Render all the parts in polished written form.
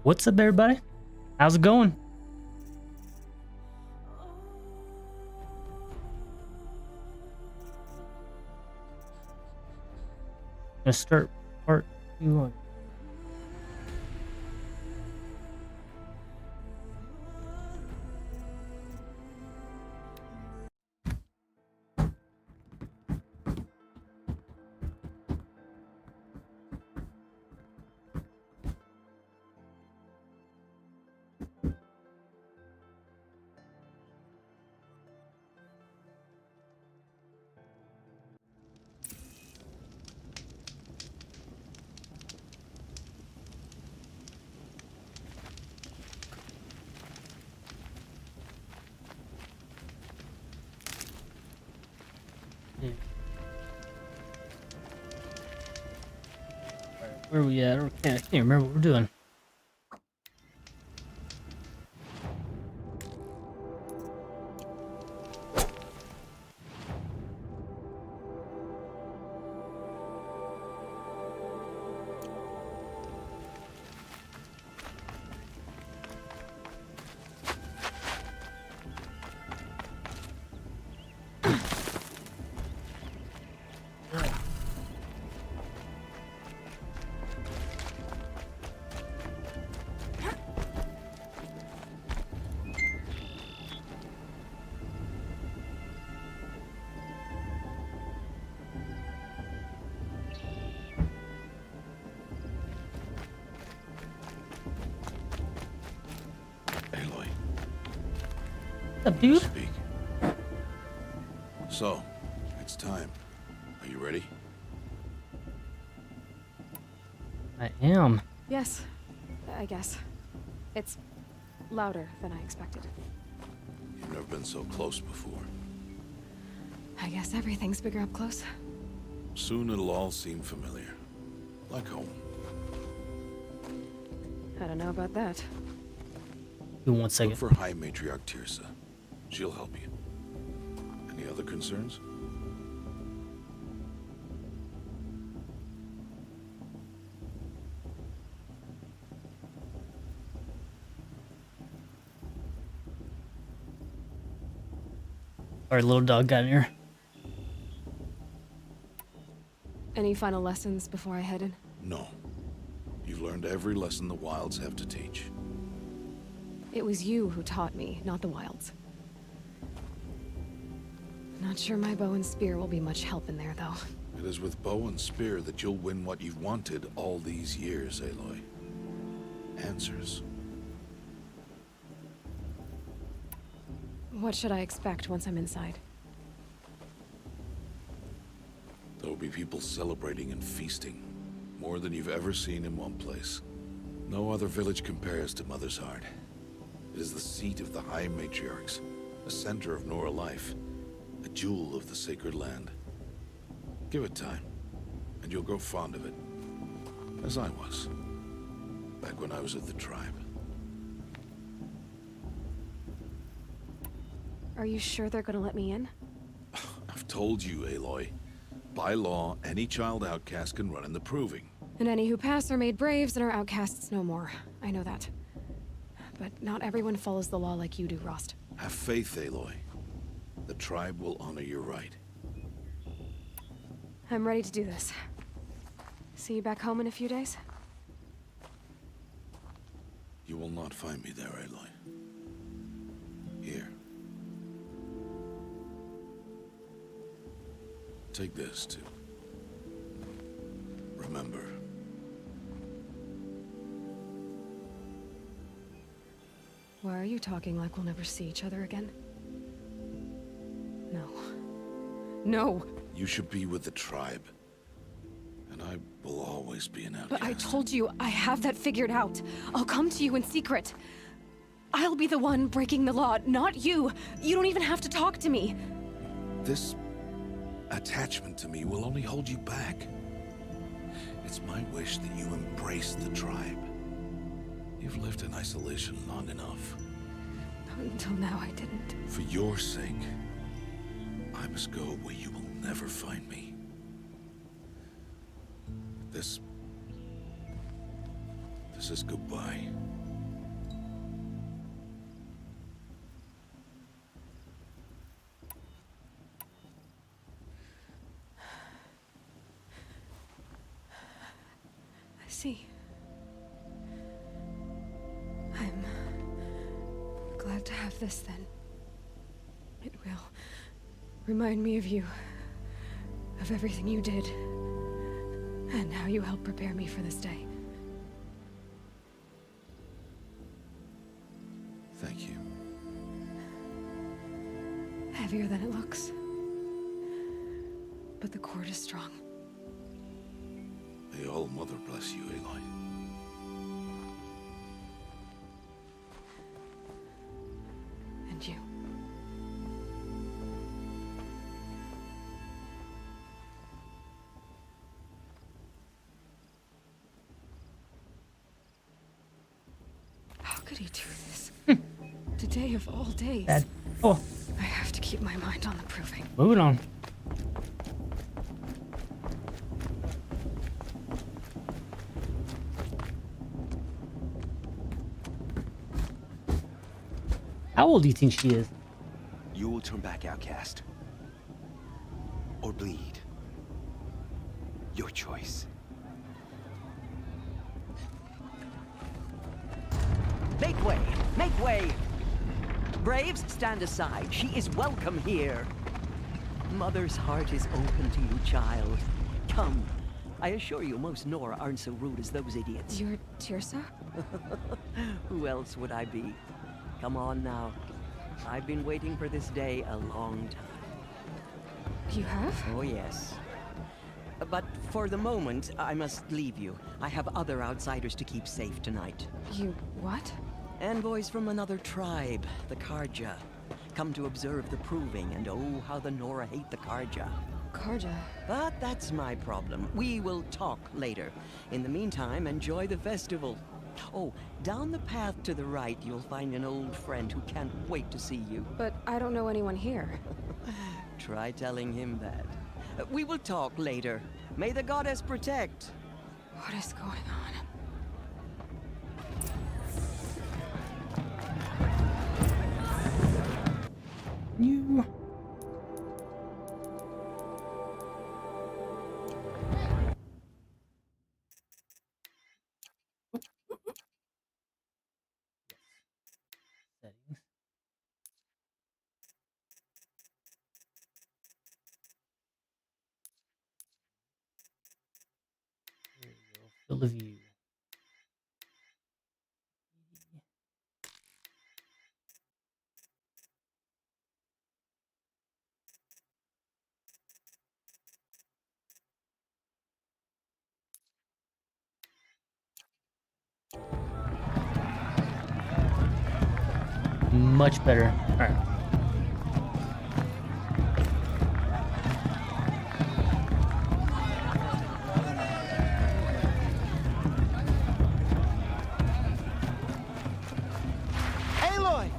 What's up, everybody? How's it going? Gonna start part 2 on. Yeah. Alright, where are we at? I can't remember what we're doing. Aloy, What's up, dude? speak. So, it's time. Are you ready? I am. Yes, I guess. It's louder than I expected. You've never been so close before. I guess everything's bigger up close. Soon it'll all seem familiar. Like home. I don't know about that. Give me 1 Look second. for High Matriarch Tirsa. She'll help you. Any other concerns? Our little dog got in here. Any final lessons before I head in? No. You've learned every lesson the Wilds have to teach. It was you who taught me, not the Wilds. Not sure my bow and spear will be much help in there, though. It is with bow and spear that you'll win what you've wanted all these years, Aloy. Answers. What should I expect once I'm inside? There will be people celebrating and feasting. More than you've ever seen in one place. No other village compares to Mother's Heart. It is the seat of the High Matriarchs, the center of Nora life, a jewel of the sacred land. Give it time, and you'll grow fond of it. As I was, back when I was at the tribe. Are you sure they're gonna let me in? I've told you, Aloy. By law, any child outcast can run in the proving. And any who pass are made braves and are outcasts no more. I know that. But not everyone follows the law like you do, Rost. Have faith, Aloy. The tribe will honor your right. I'm ready to do this. See you back home in a few days? You will not find me there, Aloy. Here. Take this, too. Remember. Why are you talking like we'll never see each other again? No. No! You should be with the tribe. And I will always be an outcast. But I told you, I have that figured out. I'll come to you in secret. I'll be the one breaking the law, not you. You don't even have to talk to me. This attachment to me will only hold you back. It's my wish that you embrace the tribe. You've lived in isolation long enough. Until now, I didn't. For your sake, I must go where you will never find me. This is goodbye. I see. I'm glad to have this then. It will remind me of you, of everything you did, and how you helped prepare me for this day. Thank you. Heavier than it looks. But the cord is strong. May All Mother bless you, Aloy. And you. How could he do this? Today of all days. Dad. Oh, I have to keep my mind on the proving. moving on. How old do you think she is? You will turn back, outcast. Or bleed. Your choice. Make way! Make way! Braves, stand aside. She is welcome here. Mother's heart is open to you, child. Come. I assure you, most Nora aren't so rude as those idiots. You're Tirsa? Who else would I be? Come on now. I've been waiting for this day a long time. You have? Oh, yes. But for the moment, I must leave you. I have other outsiders to keep safe tonight. You what? Envoys from another tribe, the Karja. Come to observe the proving, and oh, how the Nora hate the Karja. Karja. But that's my problem. We will talk later. In the meantime, enjoy the festival. Oh, down the path to the right, you'll find an old friend who can't wait to see you. But I don't know anyone here. Try telling him that. We will talk later. May the goddess protect. What is going on? You. Settings. There we go. Field of view. Much better. All right. Aloy!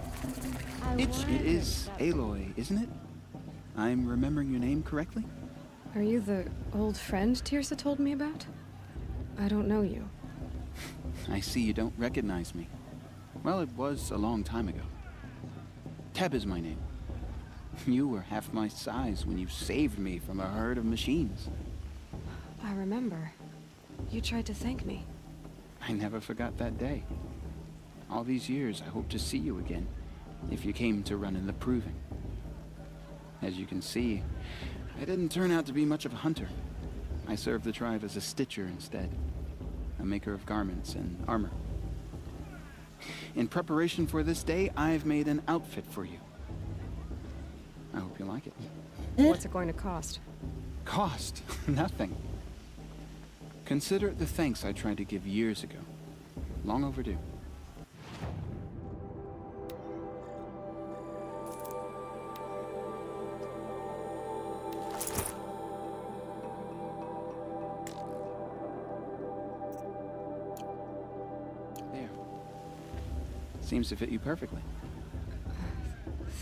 It is Aloy, isn't it? I'm remembering your name correctly? Are you the old friend Tirsa told me about? I don't know you. I see you don't recognize me. Well, it was a long time ago. Teb is my name. You were half my size when you saved me from a herd of machines. I remember. You tried to thank me. I never forgot that day. All these years, I hope to see you again, if you came to run in the proving. As you can see, I didn't turn out to be much of a hunter. I served the tribe as a stitcher instead, a maker of garments and armor. In preparation for this day, I've made an outfit for you. I hope you like it. What's it going to cost? Cost? Nothing. Consider it the thanks I tried to give years ago. Long overdue. There. Seems to fit you perfectly.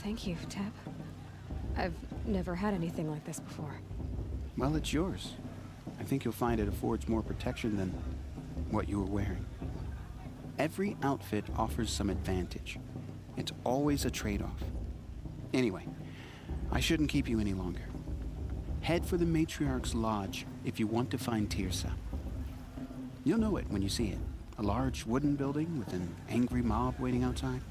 Thank you, Teb. I've never had anything like this before. Well, it's yours. I think you'll find it affords more protection than what you were wearing. Every outfit offers some advantage. It's always a trade-off. Anyway, I shouldn't keep you any longer. Head for the Matriarch's Lodge if you want to find Tirsa. You'll know it when you see it. A large wooden building with an angry mob waiting outside.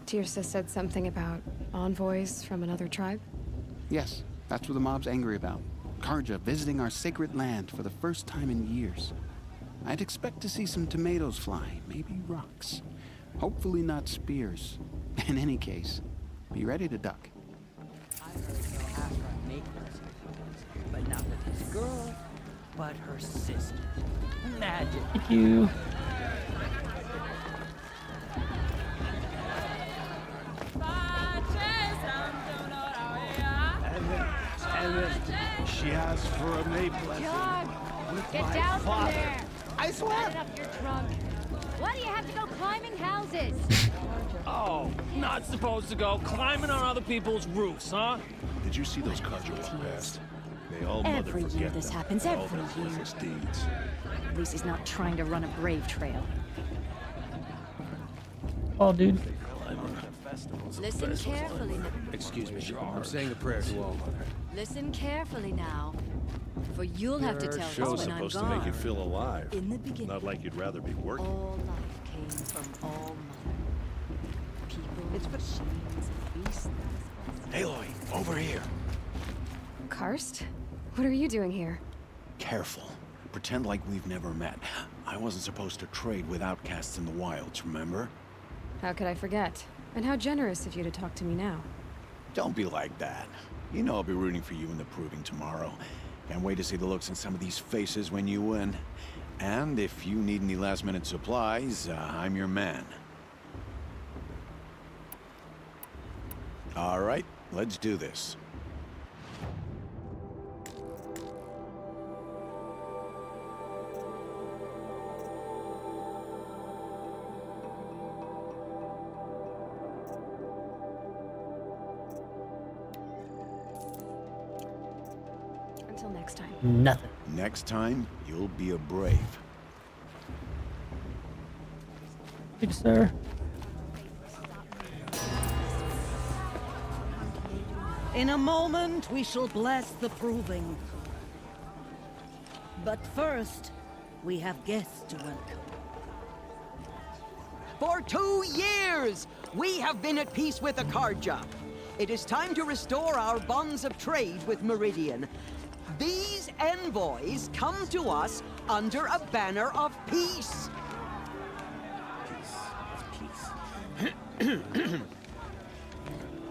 Tirsa said something about envoys from another tribe? Yes, that's what the mob's angry about. Karja visiting our sacred land for the first time in years. I'd expect to see some tomatoes fly, maybe rocks. Hopefully not spears. In any case, be ready to duck. I heard no Astra makers, but not with his girl, but her sister. Magic. Thank you. And then she asked for a May blessing. Get down from there! I swear! Set up your trunk. Why do you have to go climbing houses? Oh, not supposed to go climbing on other people's roofs, huh? Did you see those Conjure walk past? They all mother Every year forget this them. happens, All every those year. worthless deeds. At least he's not trying to run a brave trail. Oh, dude. Listen carefully now. Excuse me, I'm saying a prayer to all mother. Listen carefully now. For you'll have to tell us Show's when I'm supposed to make you gone. feel alive. In the beginning, Not like you'd rather be working. all life came from all mother. People, machines, beasts. Aloy, over here. Karst? What are you doing here? Careful. Pretend like we've never met. I wasn't supposed to trade with outcasts in the wilds, remember? How could I forget? And how generous of you to talk to me now. Don't be like that. You know I'll be rooting for you in the proving tomorrow. Can't wait to see the looks in some of these faces when you win. And if you need any last-minute supplies, I'm your man. All right, let's do this. Until next time. Nothing. Next time, you'll be a brave. Thank you, sir. In a moment, we shall bless the proving. But first, we have guests to welcome. For 2 years, we have been at peace with the Karja. It is time to restore our bonds of trade with Meridian. These envoys come to us under a banner of peace.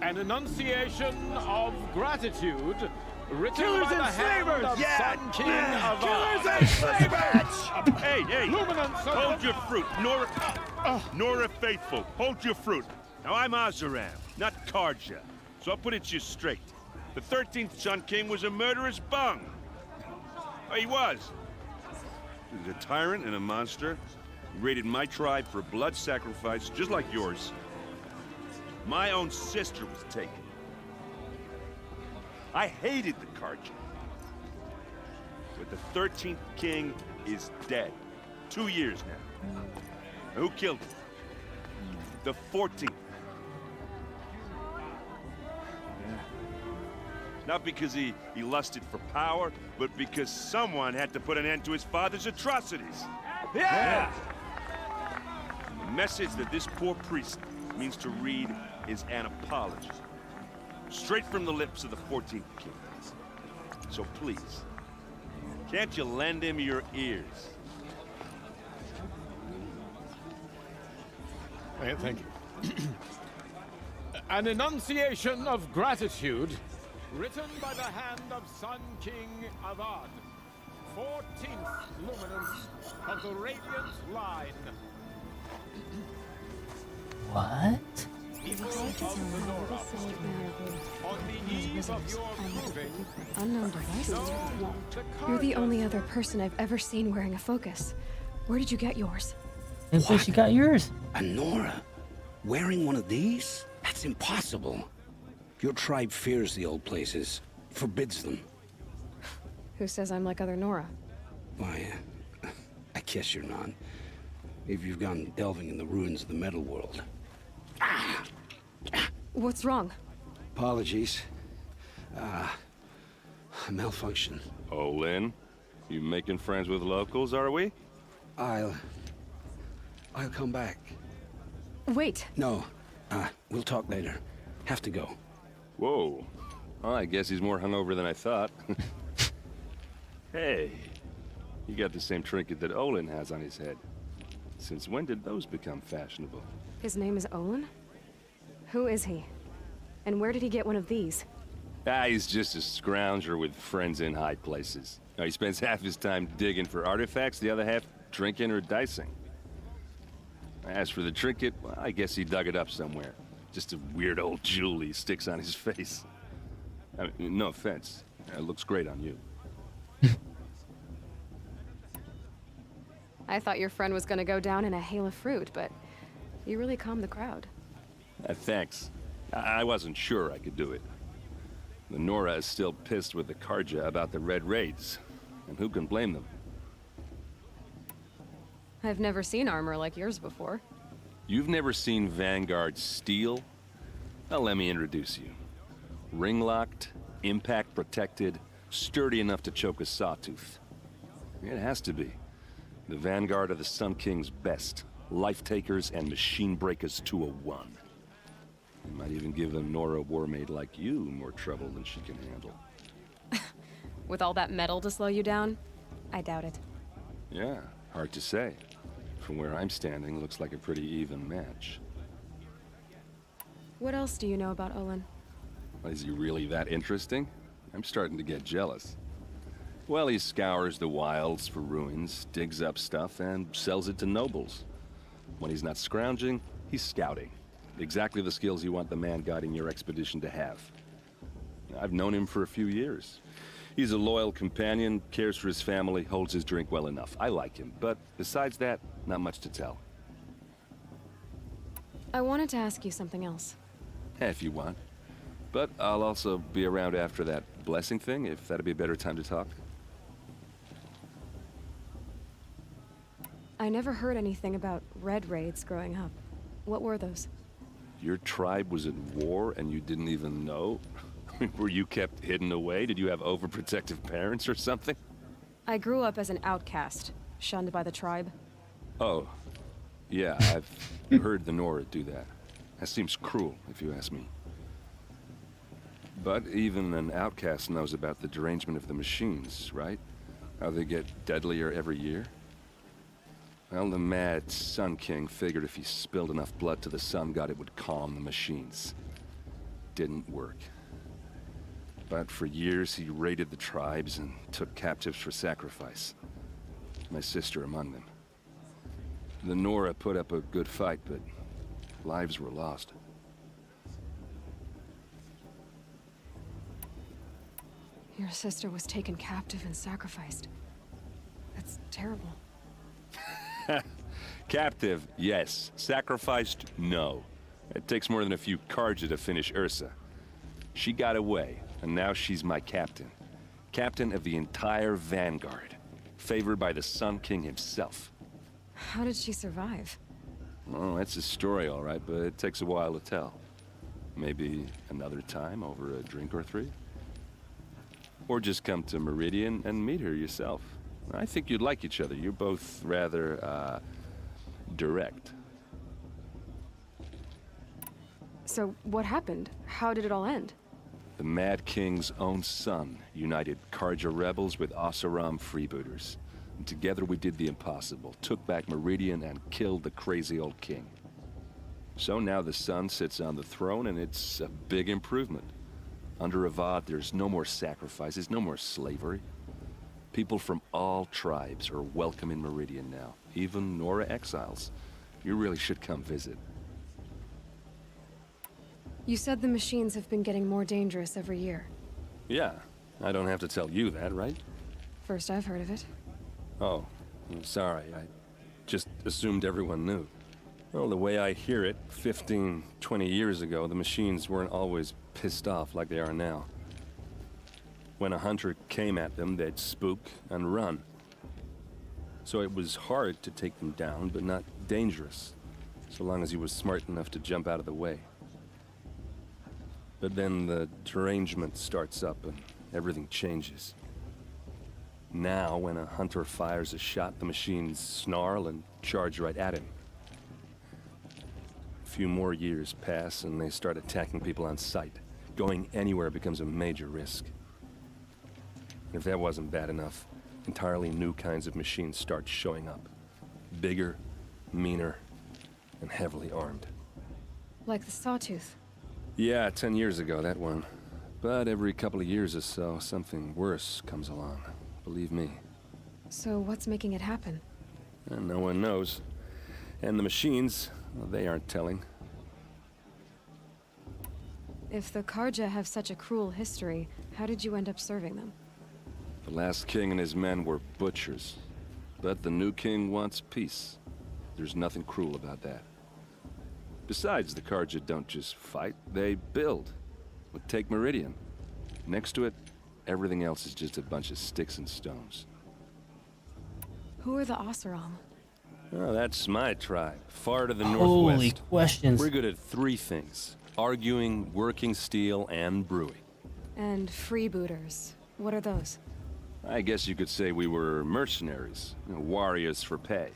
An enunciation of gratitude written Killers by the and hand slavers! of Sun King of Killers and slavers! Hey, hey! Luminance of Hold your fruit, Nora Faithful. Hold your fruit. Now I'm Azaram, not Karja, so I'll put it to you straight. The 13th Sun King was a murderous bung. Oh, he was. He was a tyrant and a monster. He raided my tribe for a blood sacrifice, just like yours. My own sister was taken. I hated the Karja. But the 13th king is dead. 2 years now. Who killed him? The 14th. Not because he lusted for power, but because someone had to put an end to his father's atrocities. Yeah! The message that this poor priest means to read is an apology. Straight from the lips of the 14th king. So please, can't you lend him your ears? Thank you. An enunciation of gratitude written by the hand of Sun King Avad, 14th luminance of the Radiant Line. What? People of the Nora, on the eve of your proving, Unknown device? no, You're the only other person I've ever seen wearing a focus. Where did you get yours? And so she got yours. A Nora? Wearing one of these? That's impossible. Your tribe fears the old places, forbids them. Who says I'm like other Nora? Why, I guess you're not. if you've gone delving in the ruins of the metal world. What's wrong? Apologies. Malfunction. Oh, Lynn? You making friends with locals, are we? I'll come back. Wait. No. We'll talk later. Have to go. Whoa. Well, I guess he's more hungover than I thought. Hey, you got the same trinket that Olin has on his head. Since when did those become fashionable? His name is Olin? Who is he? And where did he get one of these? He's just a scrounger with friends in high places. He spends half his time digging for artifacts, the other half drinking or dicing. As for the trinket, well, I guess he dug it up somewhere. Just a weird old jewel he sticks on his face. I mean, no offense. It looks great on you. I thought your friend was gonna go down in a hail of fruit, but you really calmed the crowd. Thanks. I wasn't sure I could do it. The Nora is still pissed with the Karja about the Red Raids. And who can blame them? I've never seen armor like yours before. You've never seen Vanguard steel? Well, let me introduce you. Ring-locked, impact-protected, sturdy enough to choke a sawtooth. It has to be. The Vanguard of the Sun King's best. Life-takers and machine breakers to a one. You might even give a Nora warmaid like you more trouble than she can handle. With all that metal to slow you down? I doubt it. Yeah, hard to say. From where I'm standing, looks like a pretty even match. What else do you know about Olin? Is he really that interesting? I'm starting to get jealous. Well, he scours the wilds for ruins, digs up stuff, and sells it to nobles. When he's not scrounging, he's scouting. Exactly the skills you want the man guiding your expedition to have. I've known him for a few years. He's a loyal companion, cares for his family, holds his drink well enough. I like him, but besides that, not much to tell. I wanted to ask you something else. If you want. But I'll also be around after that blessing thing, if that'd be a better time to talk. I never heard anything about Red Raids growing up. What were those? Your tribe was at war and you didn't even know? Were you kept hidden away? Did you have overprotective parents or something? I grew up as an outcast, shunned by the tribe. Oh, yeah, I've heard the Nora do that. That seems cruel, if you ask me. But even an outcast knows about the derangement of the machines, right? How they get deadlier every year? Well, the mad Sun King figured if he spilled enough blood to the Sun God, it would calm the machines. Didn't work. But for years, he raided the tribes and took captives for sacrifice. My sister among them. The Nora put up a good fight, but lives were lost. Your sister was taken captive and sacrificed. That's terrible. Captive, yes. Sacrificed, no. It takes more than a few Karja to finish Ursa. She got away, and now she's my captain. Captain of the entire Vanguard. Favored by the Sun King himself. How did she survive? Oh, that's a story, all right, but it takes a while to tell. Maybe another time over a drink or three? Or just come to Meridian and meet her yourself. I think you'd like each other. You're both rather, direct. So, what happened? How did it all end? The Mad King's own son united Karja rebels with Oseram freebooters. And together we did the impossible, took back Meridian and killed the crazy old king. So now the son sits on the throne and it's a big improvement. Under Avad, there's no more sacrifices, no more slavery. People from all tribes are welcome in Meridian now, even Nora exiles. You really should come visit. You said the machines have been getting more dangerous every year. Yeah, I don't have to tell you that, right? First I've heard of it. Oh, I'm sorry. I just assumed everyone knew. Well, the way I hear it, 15, 20 years ago, the machines weren't always pissed off like they are now. When a hunter came at them, they'd spook and run. So it was hard to take them down, but not dangerous, so long as he was smart enough to jump out of the way. But then the derangement starts up and everything changes. Now, when a hunter fires a shot, the machines snarl and charge right at him. A few more years pass and they start attacking people on sight. Going anywhere becomes a major risk. If that wasn't bad enough, entirely new kinds of machines start showing up. Bigger, meaner, and heavily armed. Like the Sawtooth. Yeah, 10 years ago, that one. But every couple of years or so, something worse comes along. Believe me. So what's making it happen? And no one knows. And the machines, well, they aren't telling. If the Karja have such a cruel history, how did you end up serving them? The last king and his men were butchers. But the new king wants peace. There's nothing cruel about that. Besides, the Karja don't just fight, they build. Well, take Meridian. Next to it, everything else is just a bunch of sticks and stones. Who are the Oseram? Oh, that's my tribe, far to the Holy northwest. questions. We're good at three things: arguing, working steel, and brewing. And freebooters. What are those? I guess you could say we were mercenaries, warriors for pay.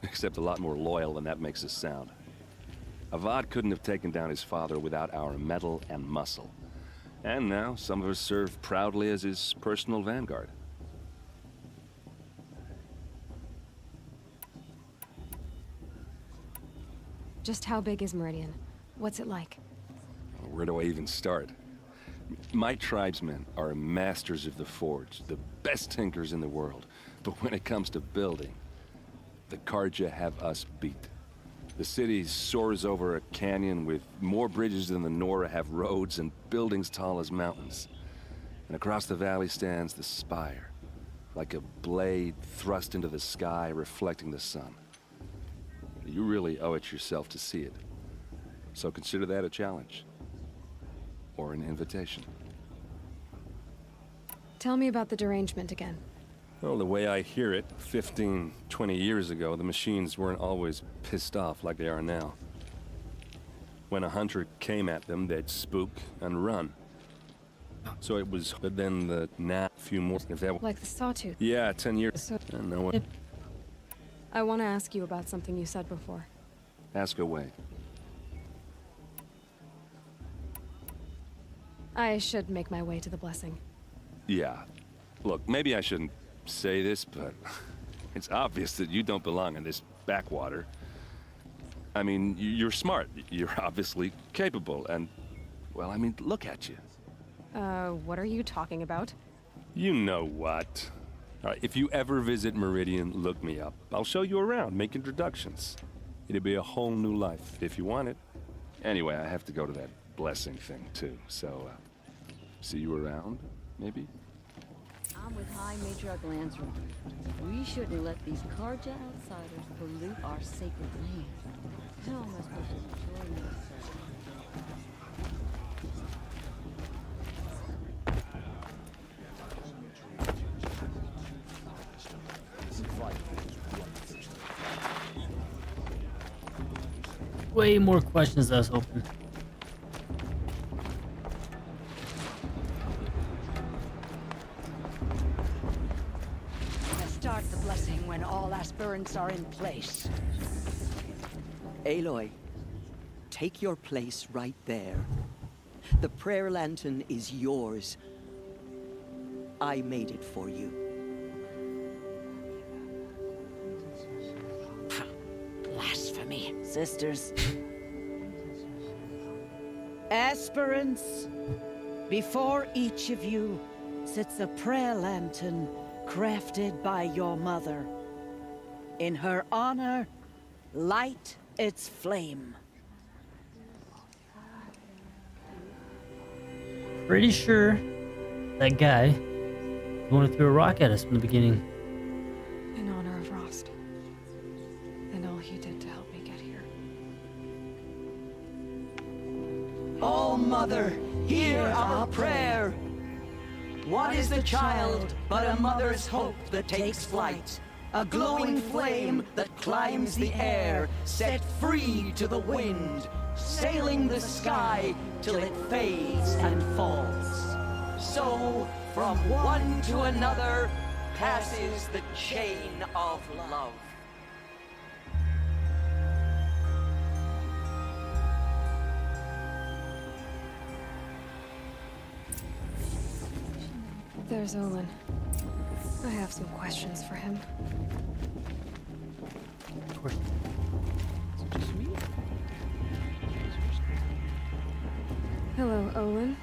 Except a lot more loyal than that makes us sound. Avad couldn't have taken down his father without our metal and muscle. And now, some of us serve proudly as his personal vanguard. Just how big is Meridian? What's it like? Where do I even start? My tribesmen are masters of the forge, the best tinkers in the world. But when it comes to building, the Karja have us beat. The city soars over a canyon with more bridges than the Nora have roads and buildings tall as mountains. And across the valley stands the spire, like a blade thrust into the sky reflecting the sun. You really owe it yourself to see it. So consider that a challenge. Or an invitation. Tell me about the derangement again. Well, the way I hear it, 15, 20 years ago, the machines weren't always pissed off like they are now. When a hunter came at them, they'd spook and run. So it was, but then the few more, if that... Like the Sawtooth? Yeah, 10 years. So, I know it. I want to ask you about something you said before. Ask away. I should make my way to the blessing. Yeah. Look, maybe I shouldn't say this, but it's obvious that you don't belong in this backwater. I mean, you're smart. You're obviously capable, and, well, I mean, look at you. What are you talking about? You know what. All right, if you ever visit Meridian, look me up. I'll show you around, make introductions. It'll be a whole new life, if you want it. Anyway, I have to go to that blessing thing, too, so, see you around, maybe? I'm with High Matriarch Lansra. We shouldn't let these Karja outsiders pollute our sacred land. How am I supposed to join this? Way more questions than I was hoping. Start the blessing when all aspirants are in place. Aloy, take your place right there. The prayer lantern is yours. I made it for you. Blasphemy, sisters. Aspirants, before each of you sits a prayer lantern crafted by your mother. In her honor, light its flame. Pretty sure that guy wanted to throw a rock at us from the beginning. In honor of Rost. And all he did to help me get here. Oh, Mother, hear our prayer. What is the child but a mother's hope that takes flight? A glowing flame that climbs the air, set free to the wind, sailing the sky till it fades and falls. So, from one to another, passes the chain of love. There's Olin. I have some questions for him. Of course. Hello, Olin.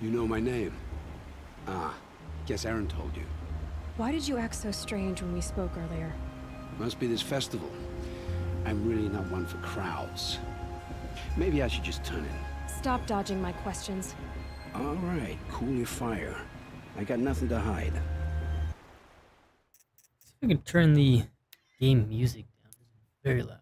You know my name? Ah, guess Aaron told you. Why did you act so strange when we spoke earlier? Must be this festival. I'm really not one for crowds. Maybe I should just turn in. Stop dodging my questions. All right, cool your fire. I got nothing to hide. See if we can turn the game music down. It's very loud.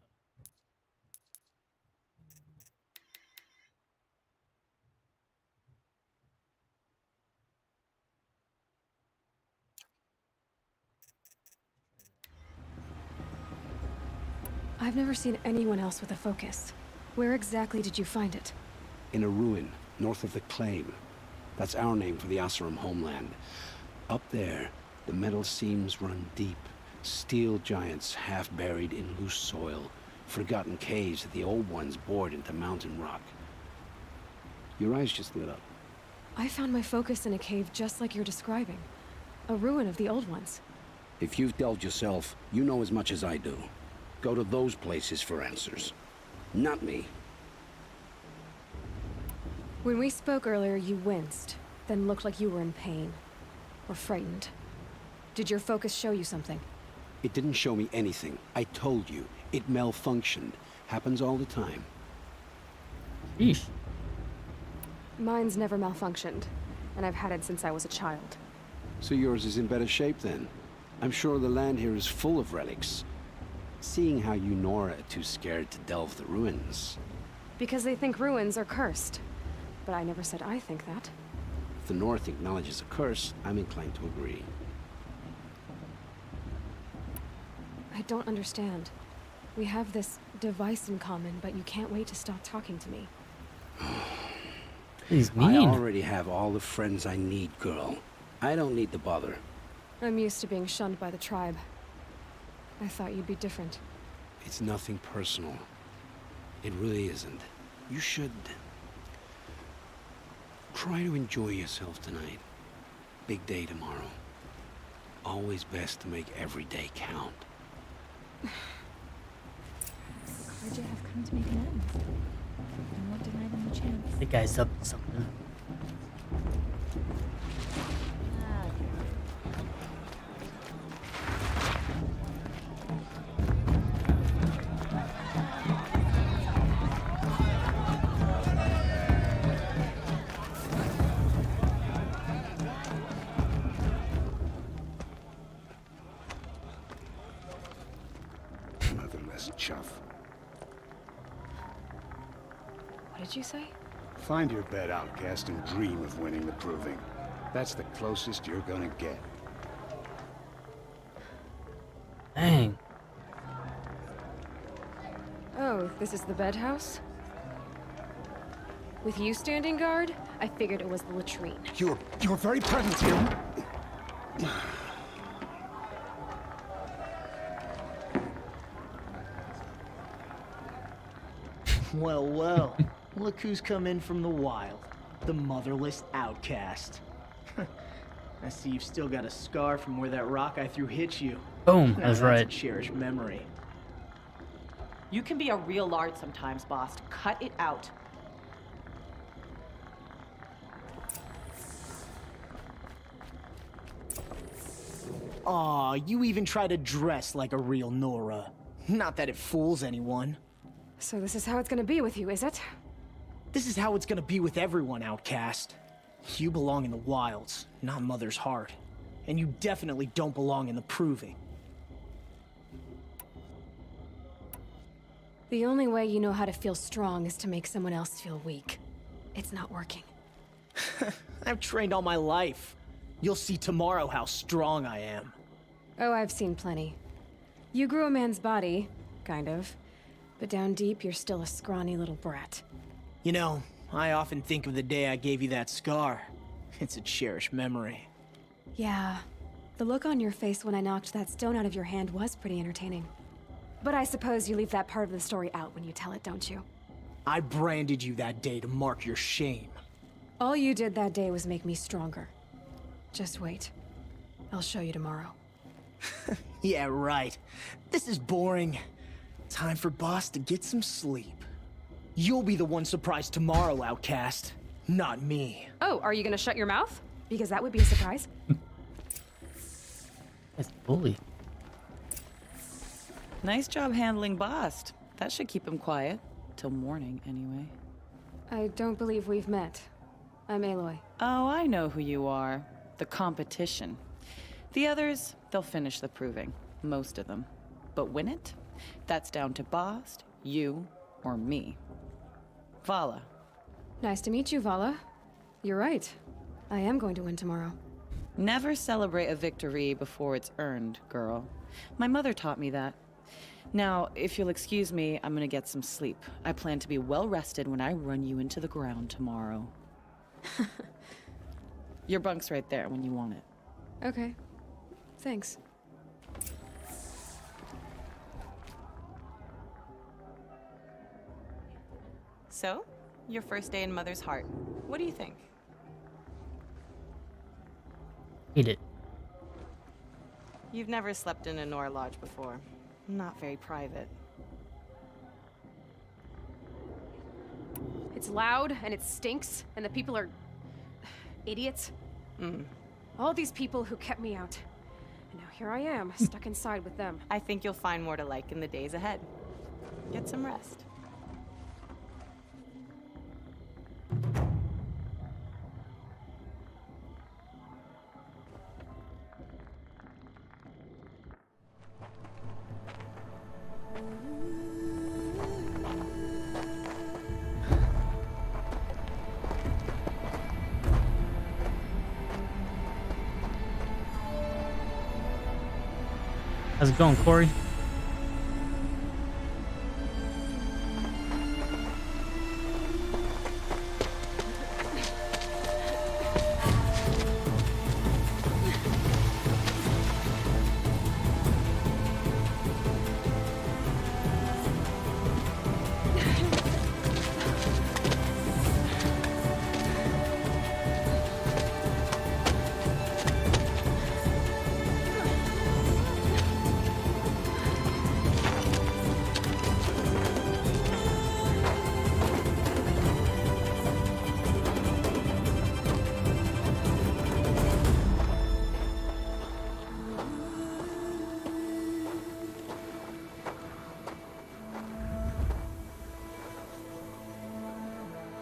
I've never seen anyone else with a focus. Where exactly did you find it? In a ruin, north of the Claim. That's our name for the Oseram homeland. Up there, the metal seams run deep. Steel giants half buried in loose soil. Forgotten caves that the old ones bored into mountain rock. Your eyes just lit up. I found my focus in a cave just like you're describing. A ruin of the old ones. If you've delved yourself, you know as much as I do. Go to those places for answers. Not me. When we spoke earlier, you winced, then looked like you were in pain. Or frightened. Did your focus show you something? It didn't show me anything. I told you. It malfunctioned. Happens all the time. Yeesh. Mine's never malfunctioned, and I've had it since I was a child. So yours is in better shape then. I'm sure the land here is full of relics. Seeing how you Nora are too scared to delve the ruins. Because they think ruins are cursed. But I never said I think that. If the North acknowledges a curse, I'm inclined to agree. I don't understand. We have this device in common, but you can't wait to stop talking to me. He's I mean. already have all the friends I need, girl. I don't need the bother. I'm used to being shunned by the tribe. I thought you'd be different. It's nothing personal. It really isn't. You should... try to enjoy yourself tonight. Big day tomorrow. Always best to make every day count. Carja have come to make amends. I won't deny them the chance. The guy's up to something. Motherless chuff. What did you say? Find your bed, outcast, and dream of winning the proving. That's the closest you're gonna get. Dang. Oh, this is the bed house? With you standing guard, I figured it was the latrine. Your very presence here. Well, well. Look who's come in from the wild. The motherless outcast. I see you've still got a scar from where that rock I threw hit you. Boom, Now I was that's right. a cherished memory. You can be a real lard sometimes, boss. Cut it out. Aw, you even try to dress like a real Nora. Not that it fools anyone. So this is how it's gonna be with you, is it? This is how it's gonna be with everyone, outcast. You belong in the wilds, not Mother's Heart. And you definitely don't belong in the Proving. The only way you know how to feel strong is to make someone else feel weak. It's not working. I've trained all my life. You'll see tomorrow how strong I am. Oh, I've seen plenty. You grew a man's body, kind of. But down deep, you're still a scrawny little brat. You know, I often think of the day I gave you that scar. It's a cherished memory. Yeah. The look on your face when I knocked that stone out of your hand was pretty entertaining. But I suppose you leave that part of the story out when you tell it, don't you? I branded you that day to mark your shame. All you did that day was make me stronger. Just wait. I'll show you tomorrow. Yeah, right. This is boring. Time for Boss to get some sleep. You'll be the one surprised tomorrow, outcast. Not me. Oh, are you gonna shut your mouth? Because that would be a surprise. That's bully. Nice job handling Bast. That should keep him quiet. Till morning, anyway. I don't believe we've met. I'm Aloy. Oh, I know who you are. The competition. The others, they'll finish the proving. Most of them. But win it? That's down to Bast, you, or me. Vala. Nice to meet you, Vala. You're right. I am going to win tomorrow. Never celebrate a victory before it's earned, girl. My mother taught me that. Now, if you'll excuse me, I'm gonna get some sleep. I plan to be well rested when I run you into the ground tomorrow. Your bunk's right there when you want it. Okay. Thanks. So, your first day in Mother's Heart. What do you think? Hate it. You've never slept in a Nora lodge before. Not very private. It's loud, and it stinks, and the people are... idiots. All these people who kept me out. And now here I am, stuck inside with them. I think you'll find more to like in the days ahead. Get some rest. How's it going, Corey?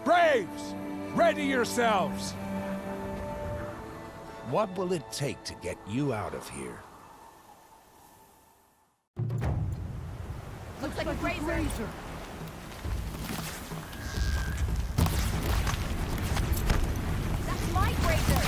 Braves! Ready yourselves! What will it take to get you out of here? Looks like a grazer. That's my grazer.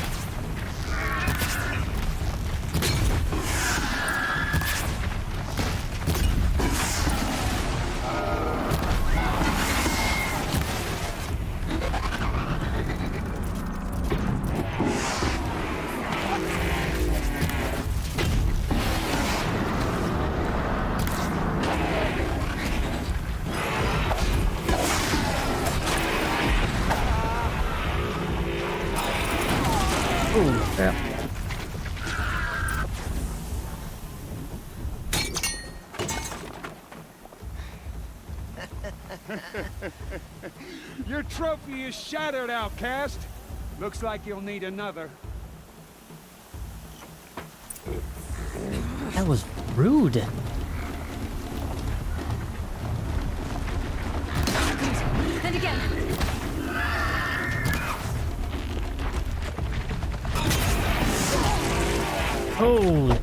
Oh, crap. Your trophy is shattered, outcast. Looks like you'll need another. That was rude. Then again. Holy.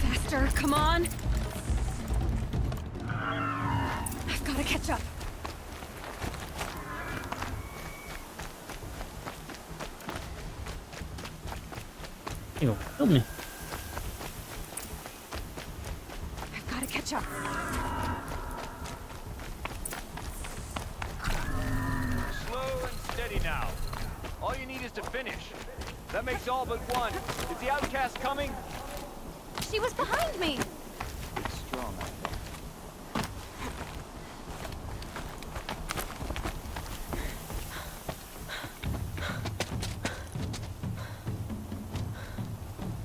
Faster, come on. I've got to catch up. You gonna kill me. I've got to catch up. Slow and steady now. All you need is to finish. That makes all but one. Is the outcast coming? She was behind me. It's strong, I think.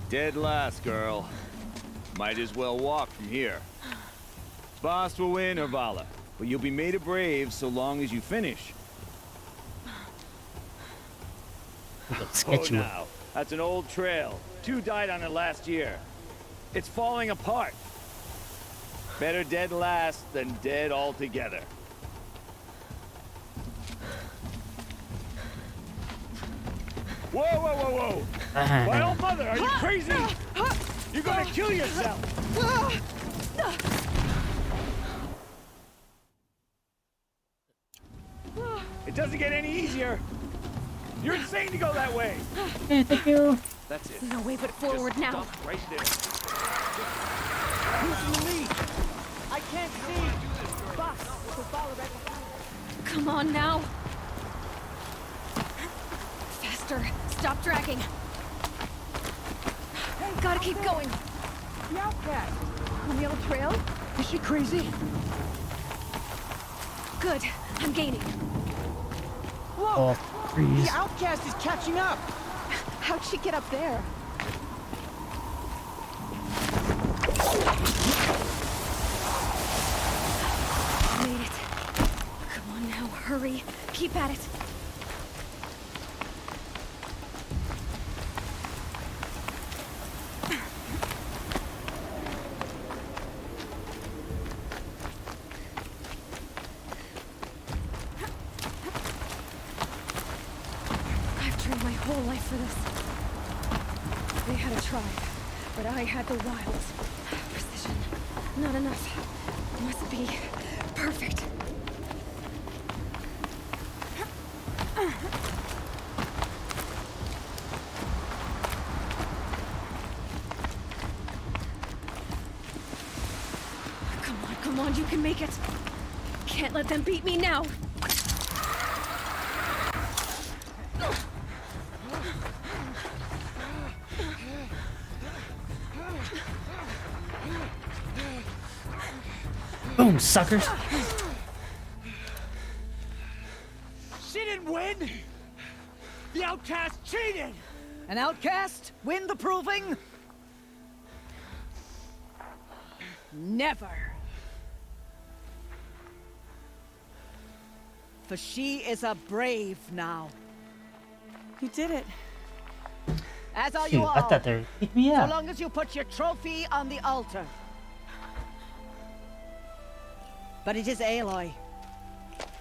Dead last, girl. Might as well walk from here. Boss will win, or Vala, but you'll be made a brave so long as you finish. Sketchy one. Now, that's an old trail. 2 died on it last year. It's falling apart. Better dead last than dead altogether. Whoa, whoa, whoa, whoa! My old mother, are you crazy? You're gonna kill yourself! It doesn't get any easier. You're insane to go that way. Hey, thank you. That's it. No way but forward Just now. stop right there. Who's in the lead? I can't see. Boss, follow right behind. Come on now. Faster. Stop dragging. Gotta keep going. The outcast. On the old trail? Is she crazy? Good. I'm gaining. Look! Oh, freeze. The outcast is catching up! How'd she get up there? Made it. Come on now, hurry. Keep at it. I've trained my whole life for this. They had a tribe, but I had the wilds. Precision. Not enough. Must be perfect. Come on, you can make it. Can't let them beat me now. Boom, suckers. She didn't win! The outcast cheated! An outcast win the proving? Never. For she is a brave now. You did it. As are Shoot, you all. I thought they were kicking me So out. long as you put your trophy on the altar. But it is Aloy,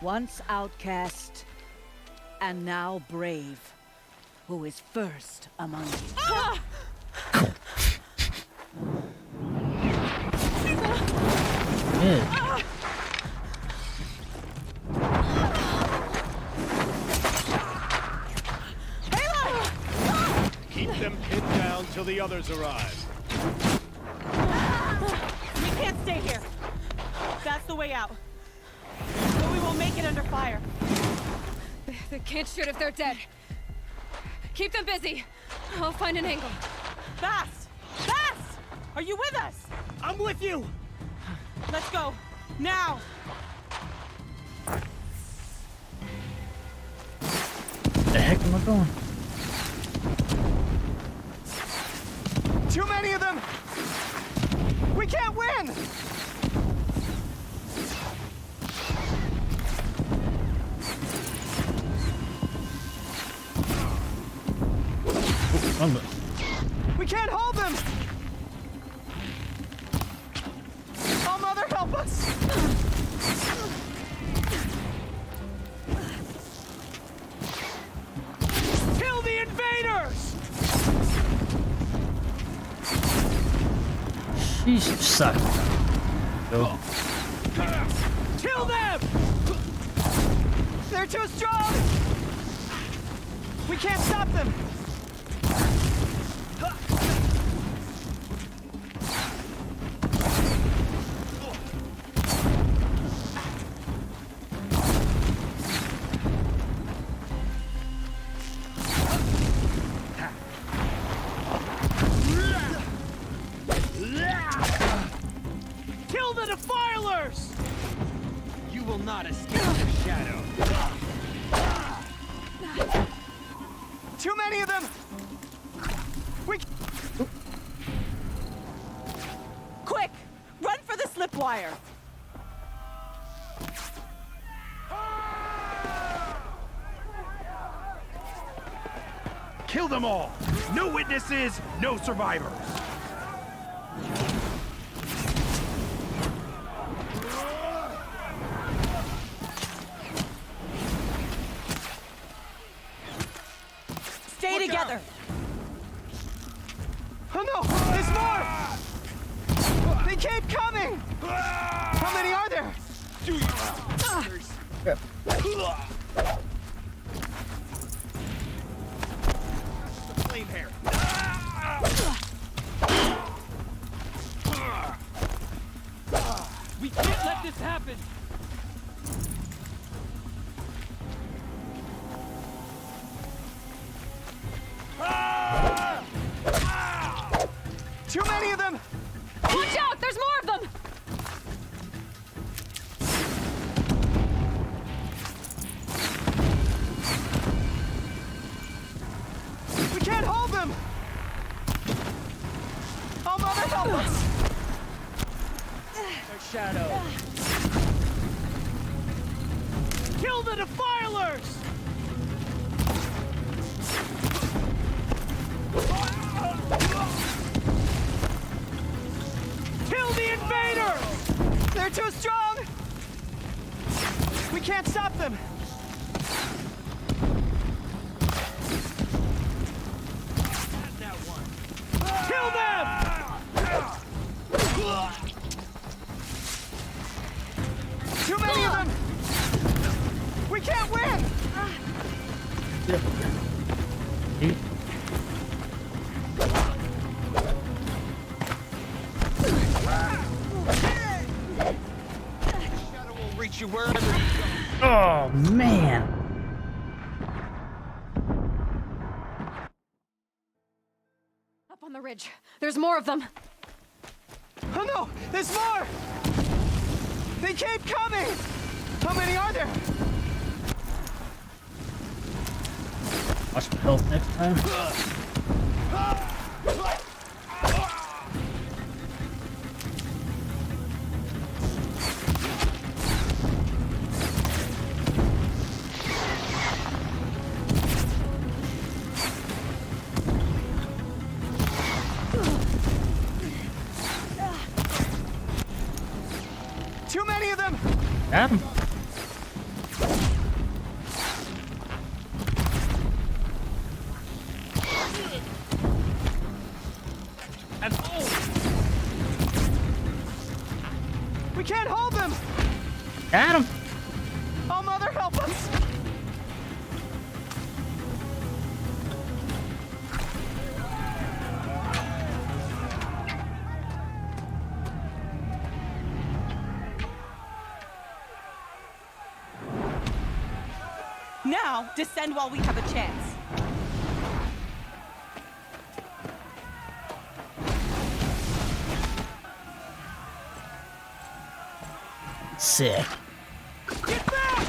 once outcast, and now brave, who is first among you. Yeah. Keep them pinned down till the others arrive. We can't stay here. That's the way out. But we won't make it under fire. They can't shoot if they're dead. Keep them busy. I'll find an angle. Fast! Fast! Are you with us? I'm with you! Let's go. Now! The heck am I going? Too many of them! We can't win! We can't hold them! Oh, Mother, help us! Kill the invaders! Sheesh, suck. Go. Kill them! They're too strong! We can't stop them! the defilers! You will not escape the shadow. Too many of them! Quick! Run for the slip wire! Kill them all! No witnesses, no survivors! Stay together! Oh no! There's more! They keep coming! How many are there? Flame hair. We can't let this happen! Too many of them! Watch out! There's more of them! We can't hold them! Oh, Mother, help us! Shadow. Kill the defilers! Kill the invaders! They're too strong! We can't stop them! Kill them! Too many of them! We can't win! Shadow will reach you wherever you go. Oh, man. Up on the ridge. There's more of them. Oh no! There's more! They keep coming! How many are there? Watch my health next time. Too many of them! Got him. And we can't hold them! Got him. Oh, Mother, help us! Now, descend while we have a chance. Sick. Get back!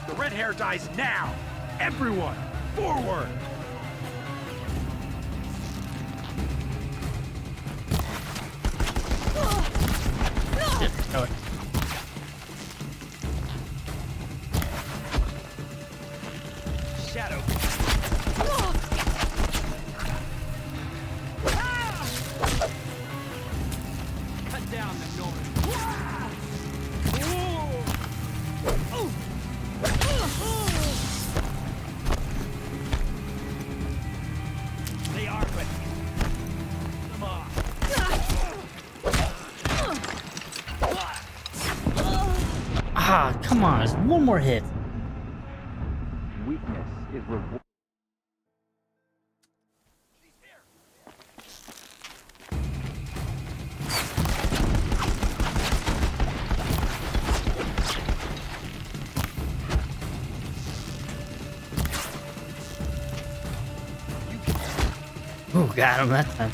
The red hair dies now! Everyone, forward! Shit, go it. Shadow. Cut down the noise. They are ready. Come on. Ah, come on. There's one more hit. Weakness is reward. Oh, got him that time.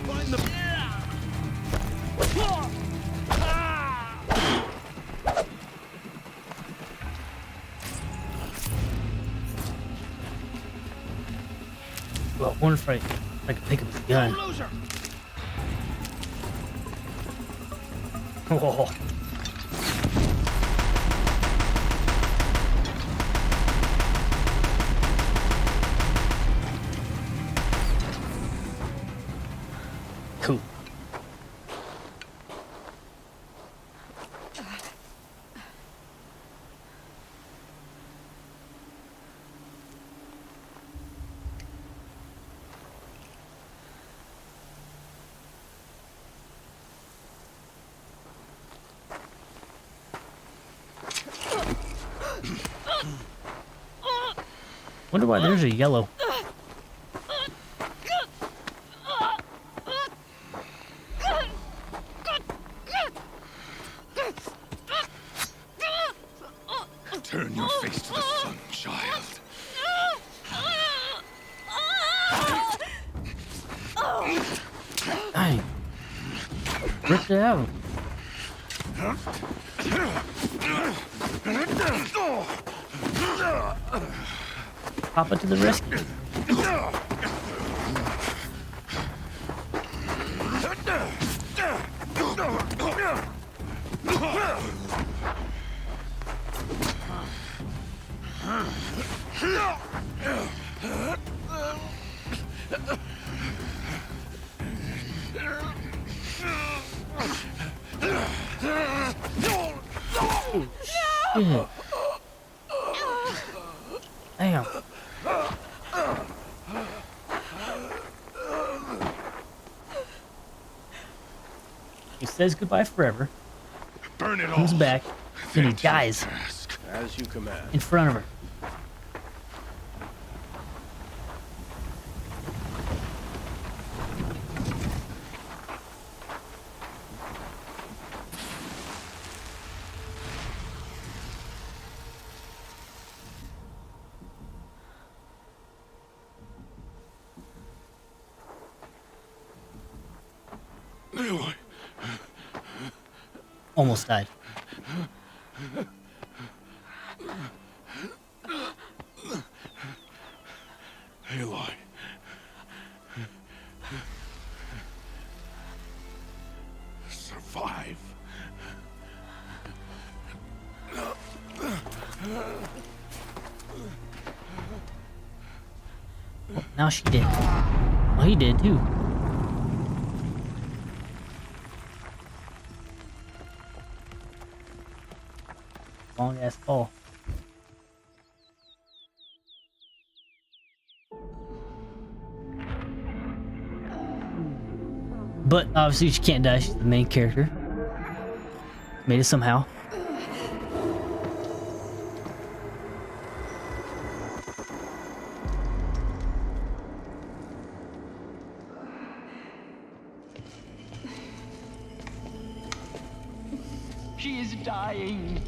Find the... Well, I wonder if I can pick up the gun. Oh. Cool. Wonder why there's a yellow. Turn your face to the sun, child. Dang. Ripped it out. Papa to the rescue. Shit. Damn. He says goodbye forever. Burn it Comes all. back, and he dies As you command. in front of her. Aloy. Almost died. Aloy. Survive. Now she did. Well, he did too. Long ass fall. But obviously she can't die, she's the main character. Made it somehow. She is dying.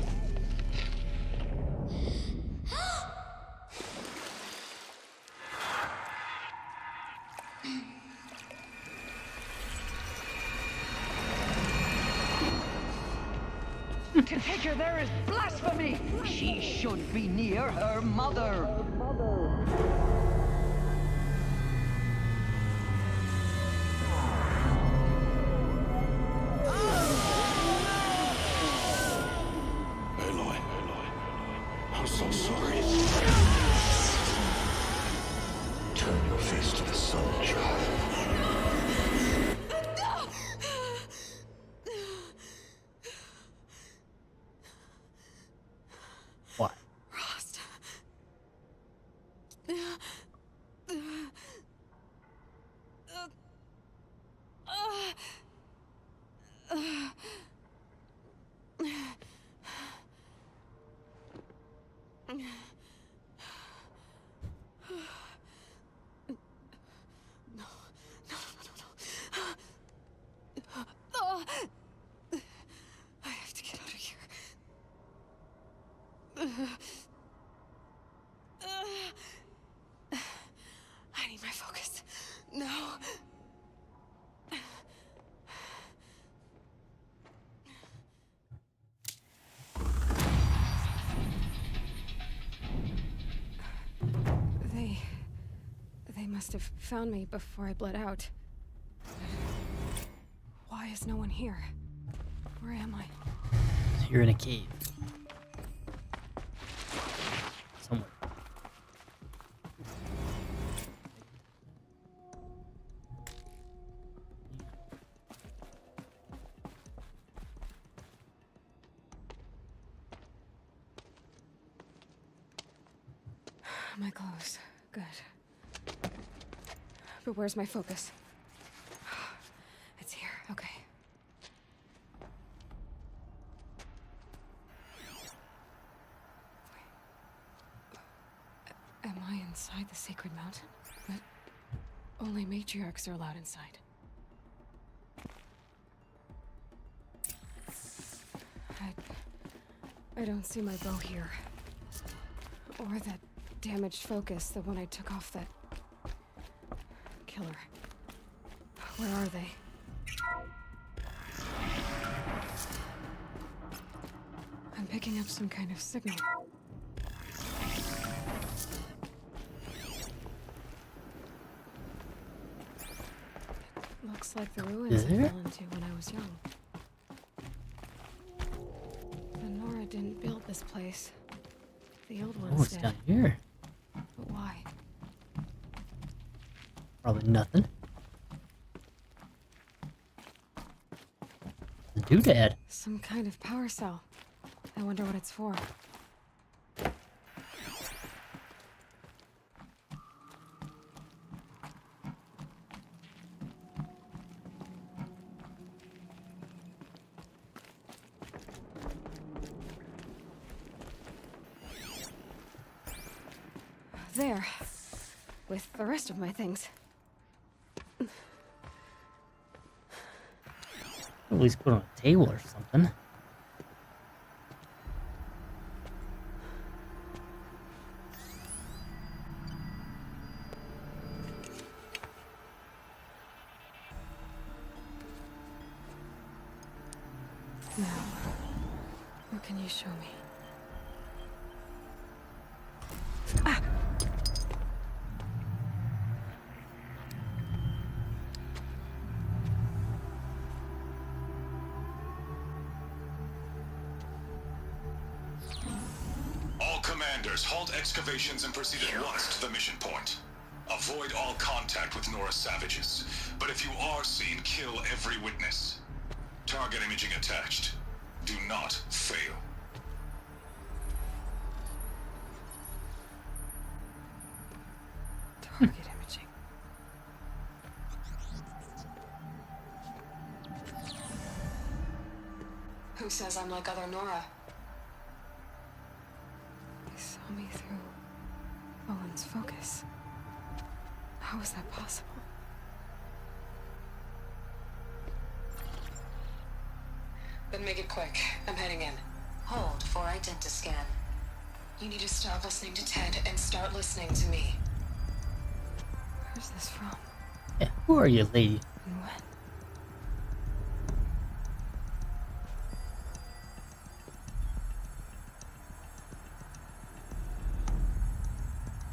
To take her there is blasphemy. She should be near her mother. Aloy. I'm so sorry. Turn your face to the sun, child. What? Rost. I need my focus. No. They must have found me before I bled out. Why is no one here? Where am I? You're in a cave. Somewhere. My clothes. Good. But where's my focus? It's here. Okay. Am I inside the sacred mountain? But only matriarchs are allowed inside. I don't see my bow here. Or that damaged focus, the one I took off that killer. Where are they? I'm picking up some kind of signal. Looks like the ruins I fell into when I was young. The Nora didn't build this place. The old ones Oh, it's did. down here. But why? Probably nothing. The doodad. Some kind of power cell. I wonder what it's for. There. With the rest of my things. At least put on a table or something. Now, what can you show me? Ah! All commanders, halt excavations and proceed at once to the mission point. Avoid all contact with Nora savages. But if you are seen, kill every witness. Target imaging attached. Do not fail. Target imaging. Who says I'm like other Nora? They saw me through Owen's focus. How is that possible? Then make it quick. I'm heading in. Hold for identiscan. You need to stop listening to Ted and start listening to me. Where's this from? Yeah, who are you, lady? And when?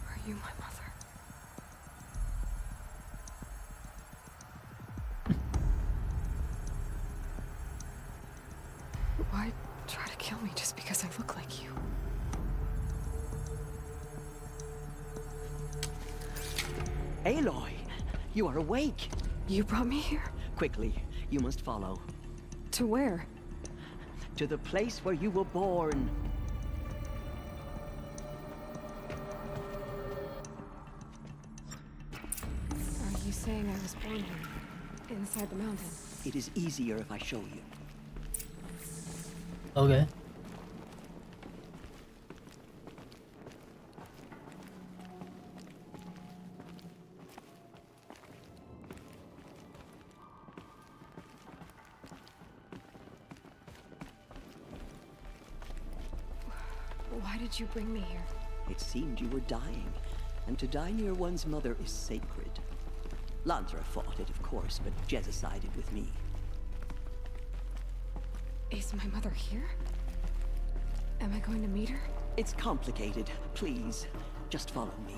Are you my mother? Why try to kill me just because I look like you? Aloy, you are awake. You brought me here? Quickly, you must follow. To where? To the place where you were born. Are you saying I was born here? Inside the mountain? It is easier if I show you. Okay. Why did you bring me here? It seemed you were dying, and to die near one's mother is sacred. Lansra fought it, of course, but Jezza sided with me. Is my mother here? Am I going to meet her? It's complicated. Please, just follow me.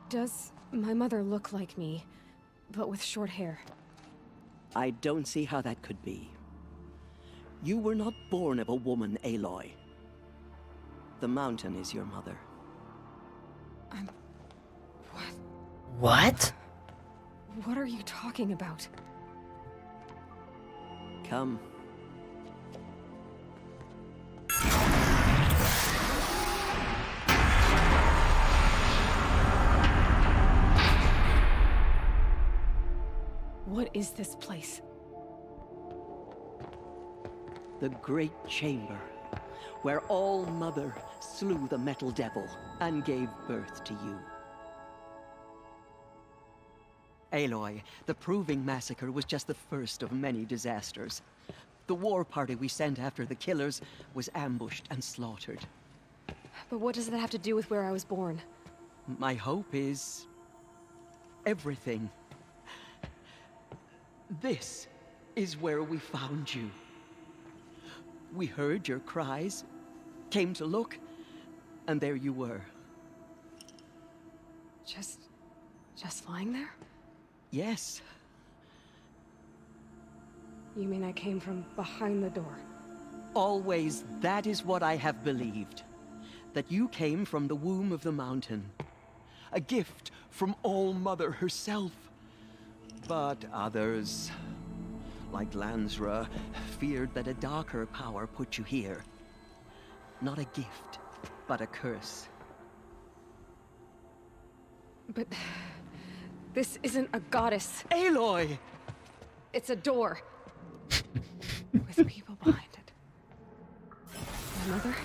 Does my mother look like me, but with short hair? I don't see how that could be. You were not born of a woman, Aloy. The mountain is your mother. What? What are you talking about? Come. What is this place? The Great Chamber, where All Mother slew the Metal Devil and gave birth to you. Aloy, the Proving Massacre was just the first of many disasters. The war party we sent after the killers was ambushed and slaughtered. But what does that have to do with where I was born? My hope is... everything. This is where we found you. We heard your cries, came to look, and there you were. Just lying there? Yes. You mean I came from behind the door? Always, that is what I have believed. That you came from the womb of the mountain. A gift from All Mother herself. But others, like Lansra, feared that a darker power put you here. Not a gift, but a curse. But... this isn't a goddess. Aloy! It's a door. With people behind it. My mother?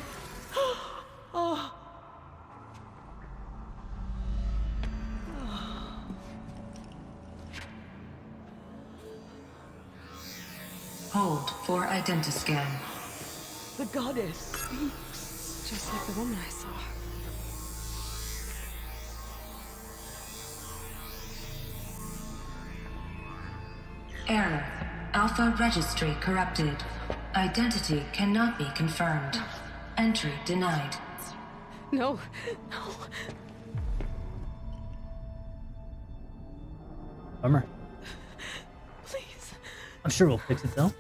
Oh. Hold for identiscan. The goddess speaks. Just like the woman I saw. Error. Alpha registry corrupted. Identity cannot be confirmed. Entry denied. No. No. Bummer. Please. I'm sure we'll fix it though.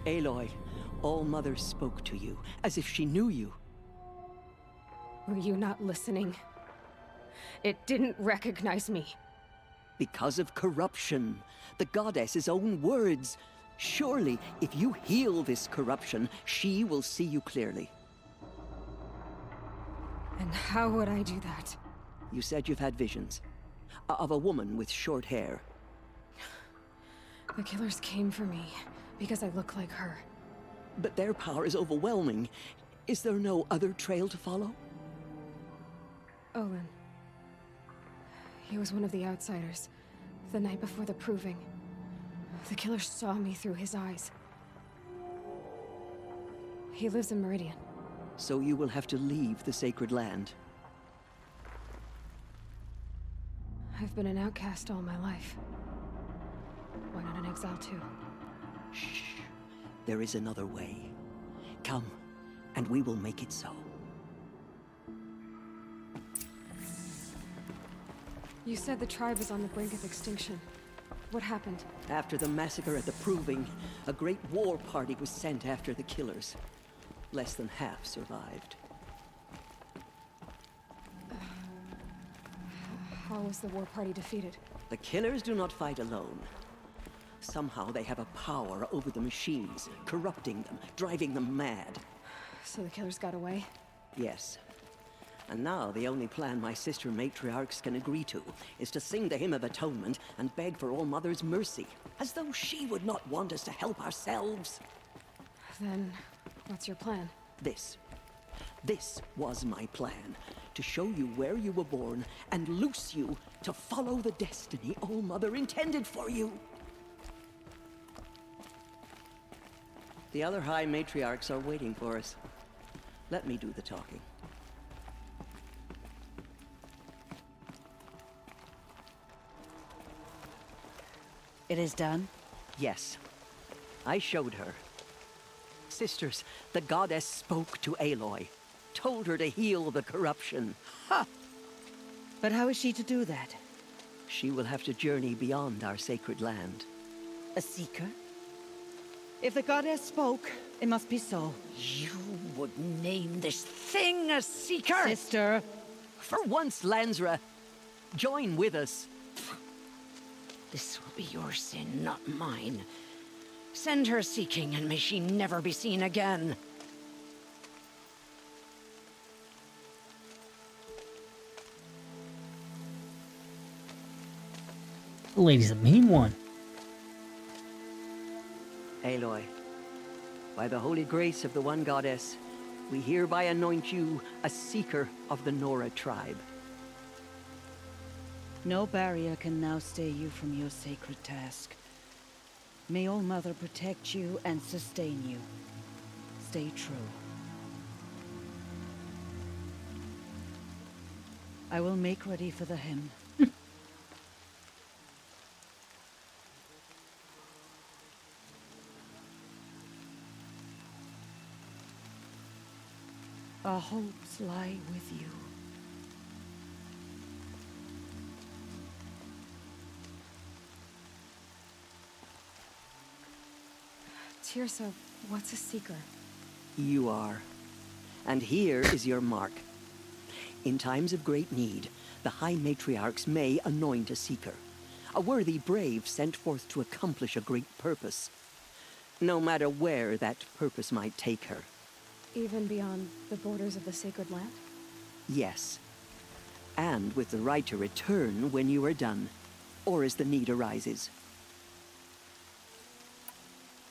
Aloy, All Mother spoke to you, as if she knew you. Were you not listening? It didn't recognize me. Because of corruption. The goddess's own words. Surely, if you heal this corruption, she will see you clearly. And how would I do that? You said you've had visions. Of a woman with short hair. The killers came for me because I look like her. But their power is overwhelming. Is there no other trail to follow? Olin. He was one of the outsiders. The night before the Proving. The killers saw me through his eyes. He lives in Meridian. So you will have to leave the sacred land. I've been an outcast all my life. Why not an exile too? Shh. There is another way. Come, and we will make it so. You said the tribe is on the brink of extinction. What happened? After the massacre at the Proving, a great war party was sent after the killers. Less than half survived. How was the war party defeated? The killers do not fight alone. somehow they have a power over the machines, corrupting them, driving them mad. So the killers got away? Yes. And now the only plan my sister matriarchs can agree to is to sing the Hymn of Atonement and beg for All Mother's mercy, as though she would not want us to help ourselves. Then, what's your plan? This was my plan. To show you where you were born and loose you to follow the destiny All Mother intended for you. The other High Matriarchs are waiting for us. Let me do the talking. It is done? Yes. I showed her. Sisters, the goddess spoke to Aloy. Told her to heal the corruption. Ha! But how is she to do that? She will have to journey beyond our sacred land. A seeker? If the goddess spoke, it must be so. You would name this thing a seeker? Sister! For once, Lansra, join with us. This will be your sin, not mine. Send her seeking, and may she never be seen again. The lady's a mean one. Aloy, by the holy grace of the one goddess, we hereby anoint you a seeker of the Nora tribe. No barrier can now stay you from your sacred task. May All Mother protect you and sustain you. Stay true. I will make ready for the hymn. Our hopes lie with you. Tirsa, what's a seeker? You are. And here is your mark. In times of great need, the High Matriarchs may anoint a seeker. A worthy brave sent forth to accomplish a great purpose. No matter where that purpose might take her. Even beyond the borders of the sacred land? Yes. And with the right to return when you are done, or as the need arises.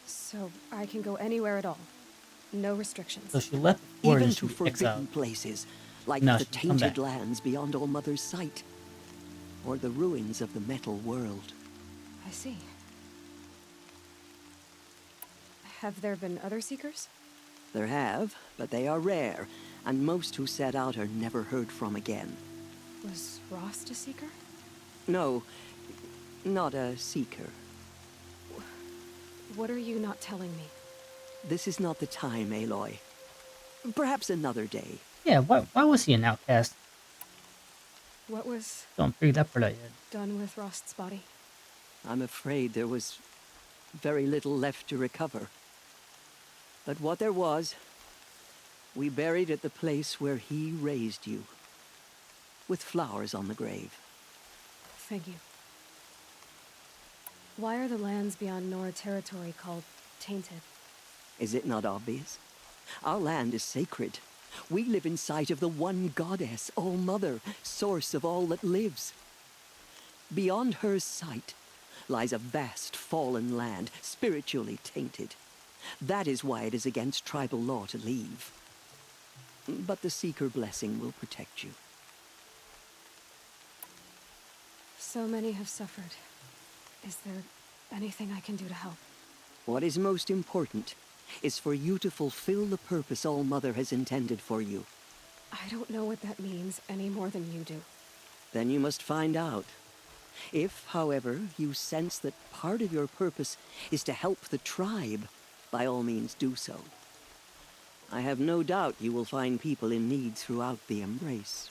So I can go anywhere at all? No restrictions? So she left the Even forest to in forbidden exile. places, like No, the she'll come tainted back. lands beyond All Mother's sight. Or the ruins of the metal world. I see. Have there been other seekers? There have, but they are rare, and most who set out are never heard from again. Was Rost a seeker? No, not a seeker. What are you not telling me? This is not the time, Aloy. Perhaps another day. Yeah, why was he an outcast? What was Don't figure that part out yet. done with Rost's body? I'm afraid there was very little left to recover. But what there was, we buried at the place where he raised you, with flowers on the grave. Thank you. Why are the lands beyond Nora territory called tainted? Is it not obvious? Our land is sacred. We live in sight of the one goddess, All Mother, source of all that lives. Beyond her sight lies a vast fallen land, spiritually tainted. That is why it is against tribal law to leave. But the Seeker blessing will protect you. So many have suffered. Is there anything I can do to help? What is most important is for you to fulfill the purpose All Mother has intended for you. I don't know what that means any more than you do. Then you must find out. If, however, you sense that part of your purpose is to help the tribe, by all means do so. I have no doubt you will find people in need throughout the Embrace.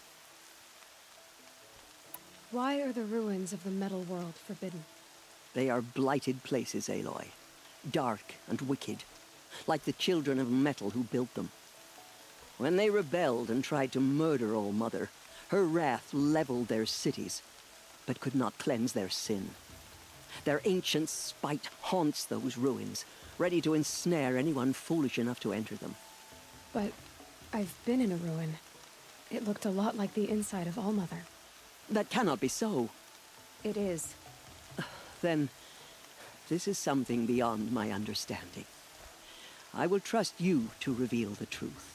Why are the ruins of the metal world forbidden? They are blighted places, Aloy. Dark and wicked, like the children of metal who built them. When they rebelled and tried to murder All Mother, her wrath leveled their cities, but could not cleanse their sin. Their ancient spite haunts those ruins, ready to ensnare anyone foolish enough to enter them. But I've been in a ruin. It looked a lot like the inside of Allmother. That cannot be so. It is. Then, this is something beyond my understanding. I will trust you to reveal the truth.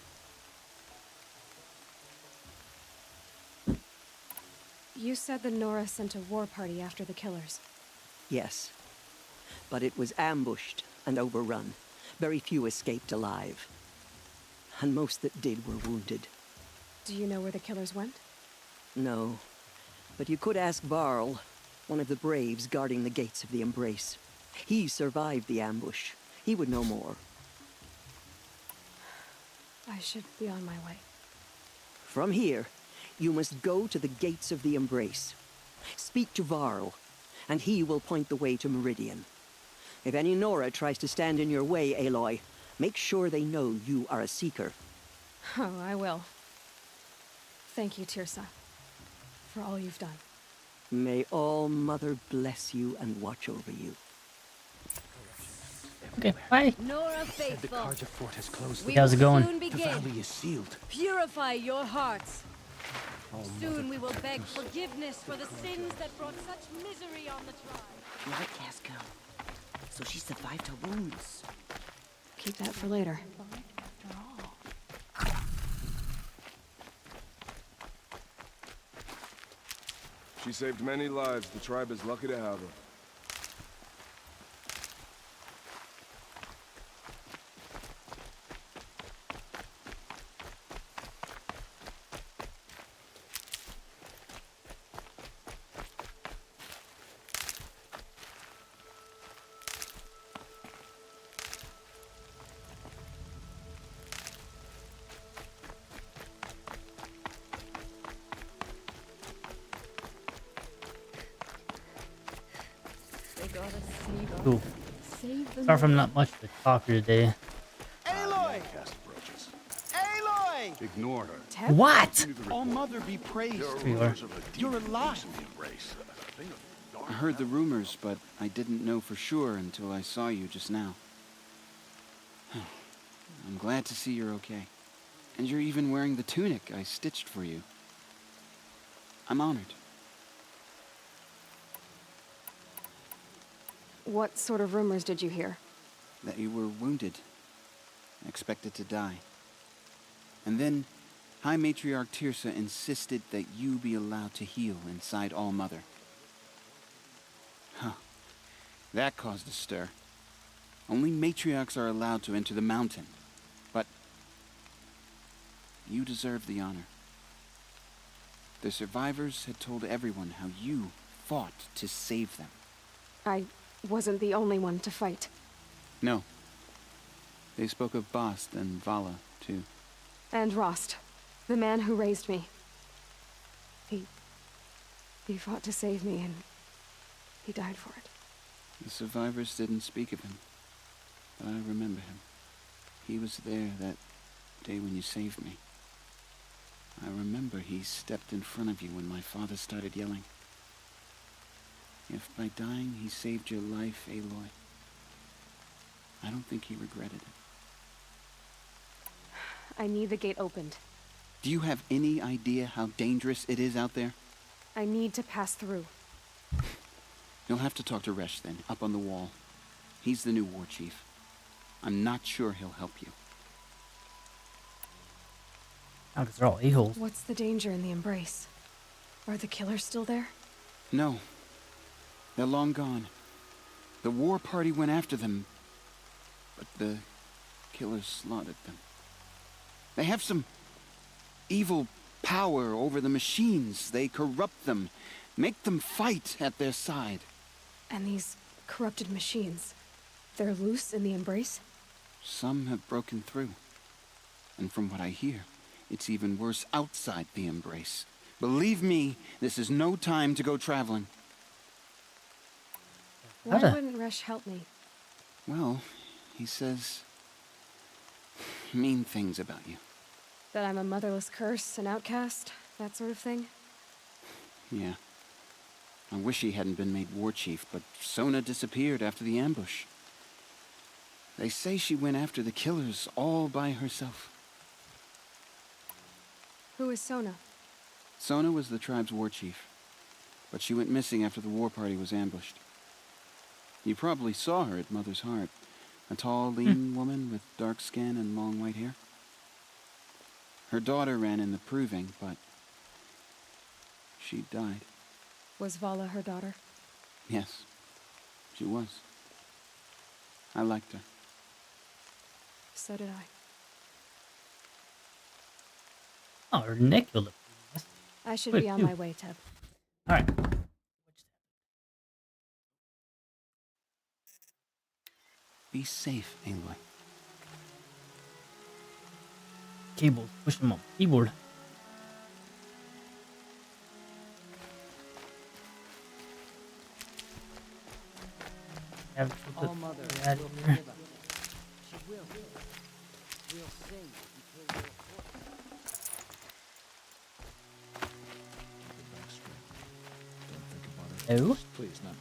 You said the Nora sent a war party after the killers. Yes. But it was ambushed and overrun. Very few escaped alive. And most that did were wounded. Do you know where the killers went? No. But you could ask Varl, one of the braves guarding the gates of the Embrace. He survived the ambush. He would know more. I should be on my way. From here, you must go to the gates of the Embrace. Speak to Varl, and he will point the way to Meridian. If any Nora tries to stand in your way, Aloy, make sure they know you are a Seeker. Oh, I will. Thank you, Tirsa, for all you've done. May All-Mother bless you and watch over you. Okay, bye. Nora faithful. The Karja fort has closed. We How's it will going? soon The begin. valley is sealed. Purify your hearts. Oh, Soon we will beg forgiveness for the sins that brought such misery on the tribe. The outcast girl. So she survived her wounds. Keep that for later. She saved many lives. The tribe is lucky to have her. They gotta save us. Cool. Save them. Sorry if I'm not much of a talker today. Aloy! Aloy! Ignore her. What? All Mother be praised. There you are. You're alive. I heard the rumors, but I didn't know for sure until I saw you just now. I'm glad to see you're okay. And you're even wearing the tunic I stitched for you. I'm honored. What sort of rumors did you hear? That you were wounded. Expected to die. And then, High Matriarch Tirsa insisted that you be allowed to heal inside All-Mother. Huh. That caused a stir. Only matriarchs are allowed to enter the mountain. But you deserve the honor. The survivors had told everyone how you fought to save them. I wasn't the only one to fight. No. They spoke of Bast and Vala, too. And Rost, the man who raised me. He fought to save me, and he died for it. The survivors didn't speak of him, but I remember him. He was there that day when you saved me. I remember he stepped in front of you when my father started yelling. If by dying he saved your life, Aloy, I don't think he regretted it. I need the gate opened. Do you have any idea how dangerous it is out there? I need to pass through. You'll have to talk to Resh then, up on the wall. He's the new war chief. I'm not sure he'll help you. Oh, 'cause they're all a-holes. What's the danger in the Embrace? Are the killers still there? No. They're long gone. The war party went after them, but the killers slaughtered them. They have some evil power over the machines. They corrupt them, make them fight at their side. And these corrupted machines, they're loose in the Embrace? Some have broken through. And from what I hear, it's even worse outside the Embrace. Believe me, this is no time to go traveling. Why wouldn't Resh help me? Well, he says mean things about you. That I'm a motherless curse, an outcast, that sort of thing? Yeah. I wish he hadn't been made war chief, but Sona disappeared after the ambush. They say she went after the killers all by herself. Who is Sona? Sona was the tribe's war chief, but she went missing after the war party was ambushed. You probably saw her at Mother's Heart. A tall, lean woman with dark skin and long white hair. Her daughter ran in the proving, but she died. Was Vala her daughter? Yes, she was. I liked her. So did I. Oh, her neck will look. I should Wait, be on you. my way, Teb. All right. Be safe, Aloy. Cable, push them on keyboard. Have to put All Mother that will in forgive there. us. She will. We'll sing until we're Oh? Please, not now.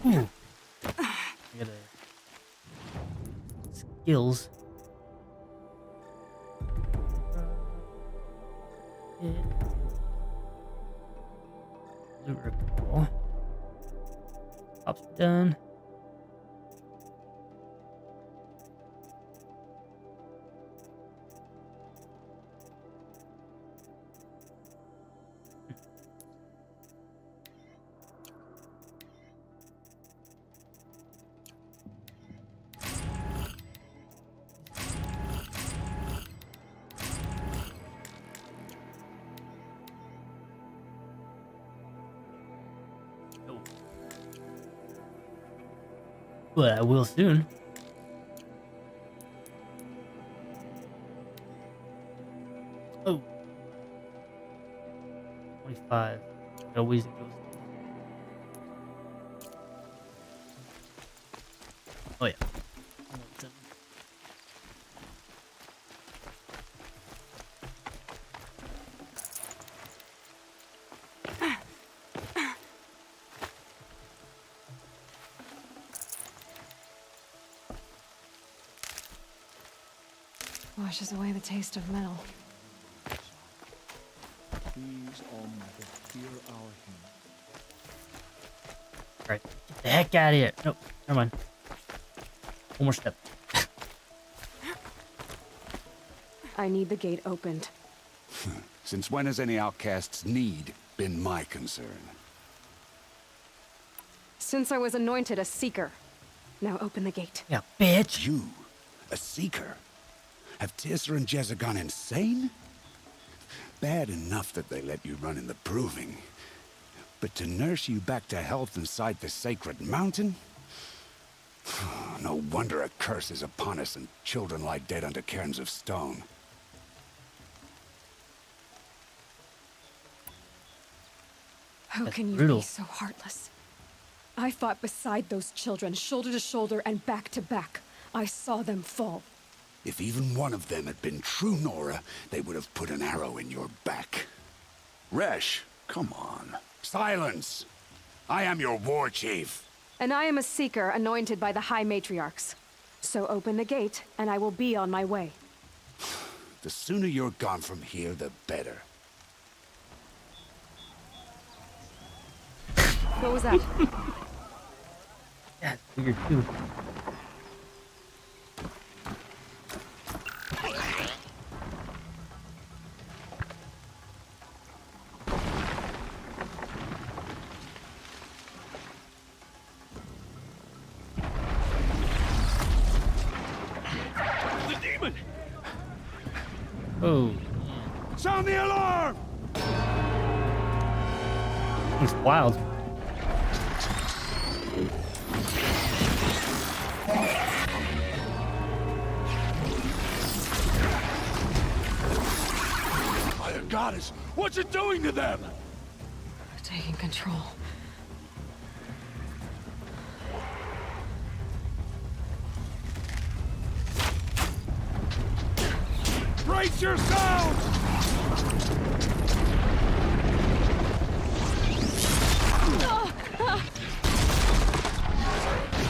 Ooh. I got skills. Loot recall. Pops done. But I will soon. Oh. 25. Always it goes. Oh yeah. Washes away the taste of metal. Please, All-Mother, hear our hymn. Alright. Get the heck out of here. Nope. Never mind. One more step. I need the gate opened. Since when has any outcast's need been my concern? Since I was anointed a seeker. Now open the gate. Yeah, bitch. You? A seeker? Have Tissa and Jezza gone insane? Bad enough that they let you run in the proving. But to nurse you back to health inside the sacred mountain? No wonder a curse is upon us and children lie dead under cairns of stone. How That's can you brutal. be so heartless? I fought beside those children, shoulder to shoulder and back to back. I saw them fall. If even one of them had been true Nora, they would have put an arrow in your back. Resh, come on. Silence! I am your war chief. And I am a seeker anointed by the High Matriarchs. So open the gate, and I will be on my way. The sooner you're gone from here, the better. What was that? Yeah, it's weird too. The demon! Oh. Sound the alarm! It's wild. goddess! What's it doing to them? Taking control. Brace yourselves!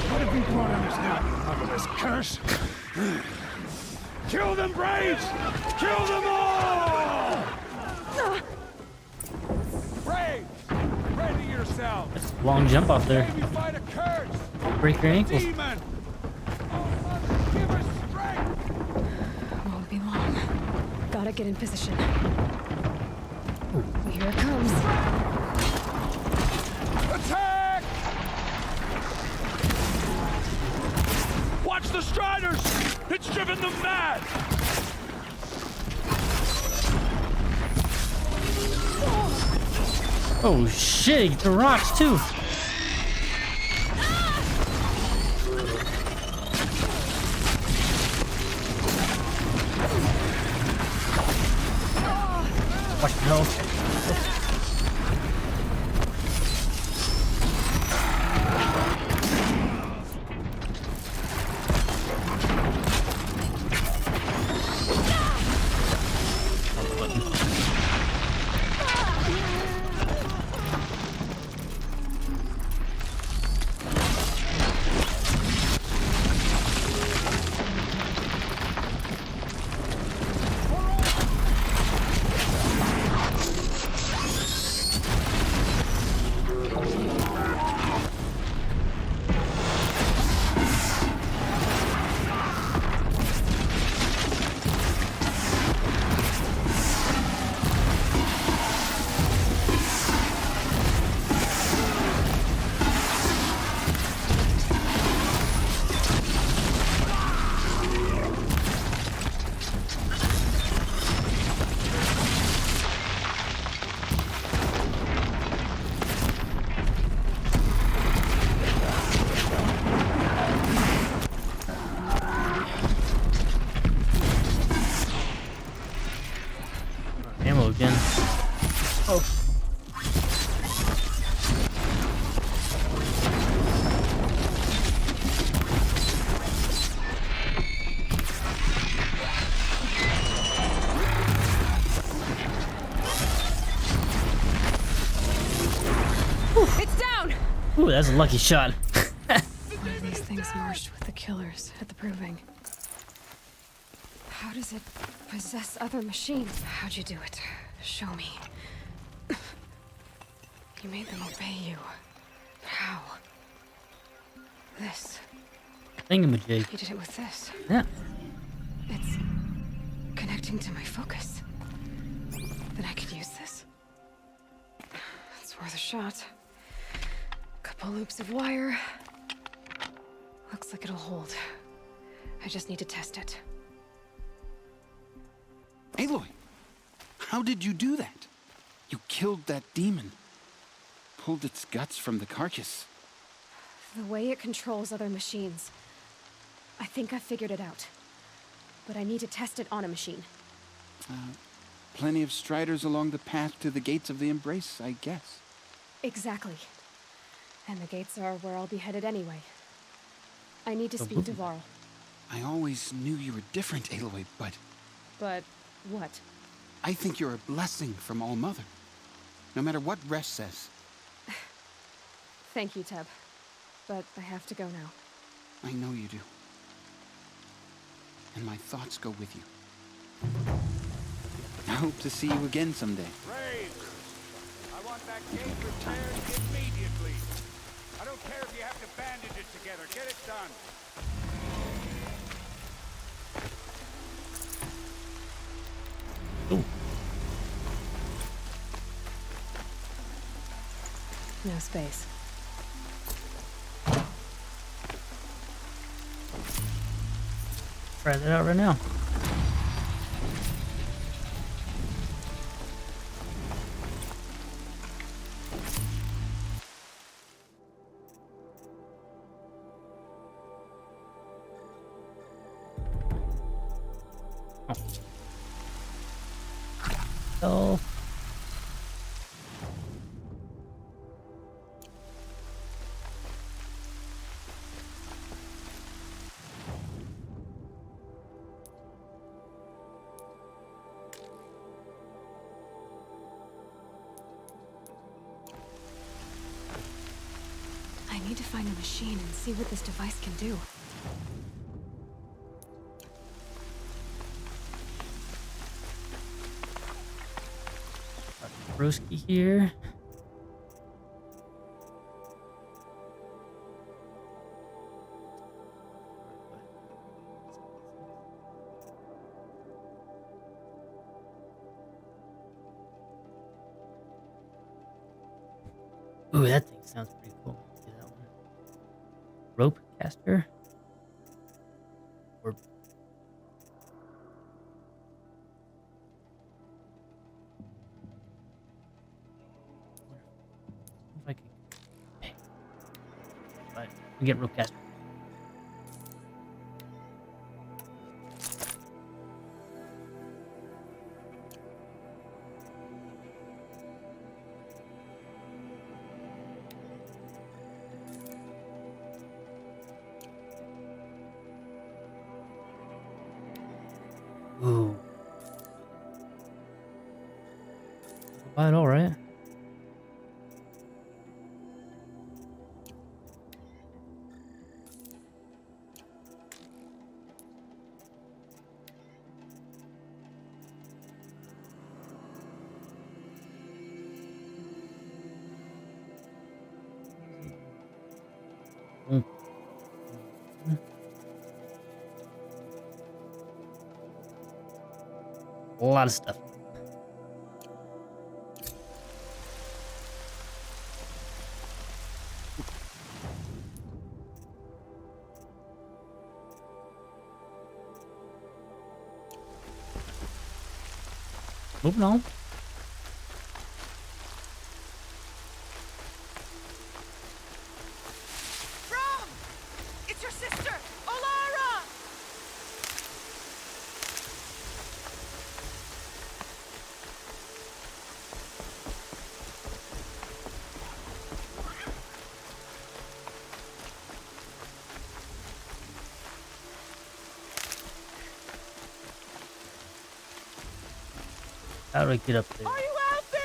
What have you brought on us now, you motherless curse? Kill them, Braves! Kill them all! Braves! Ready yourselves! Long jump off there. Maybe fight a curse! Break your ankles. Demon! Oh, Mother, give us strength! Won't be long. Gotta get in position. Here it comes. Attack! Watch the Striders! It's driven them mad! Oh shit, the rocks too. Watch the health. Ammo again. Oh. It's down! Ooh, that's a lucky shot. One of these things marched with the killers at the Proving. How does it possess other machines? How'd you do it? Show me. You made them obey you. But how? This. Thingamajig. You did it with this. Yeah. It's connecting to my focus. Then I could use this. It's worth a shot. Couple loops of wire. Looks like it'll hold. I just need to test it. Aloy, how did you do that? You killed that demon. Pulled its guts from the carcass. The way it controls other machines. I think I figured it out. But I need to test it on a machine. Plenty of Striders along the path to the gates of the Embrace, I guess. Exactly. And the gates are where I'll be headed anyway. I need to speak to Varl. I always knew you were different, Aloy, but... But what? I think you're a blessing from All Mother. No matter what Resh says. Thank you, Teb. But I have to go now. I know you do. And my thoughts go with you. I hope to see you again someday. Braves! I want that gate repaired immediately. I don't care if you have to bandage it together. Get it done. Ooh. No space. Try that out right now. Oh. I need to find the machine and see what this device can do. Broski here. Ooh, that thing sounds pretty cool. Do that one. Rope caster. Or if I could. Hey. Right. We get rope caster. Ooh. About all right. Mm. A lot of stuff. Moving on. Brom! It's your sister, Olara! How do I get up there? Are you out there?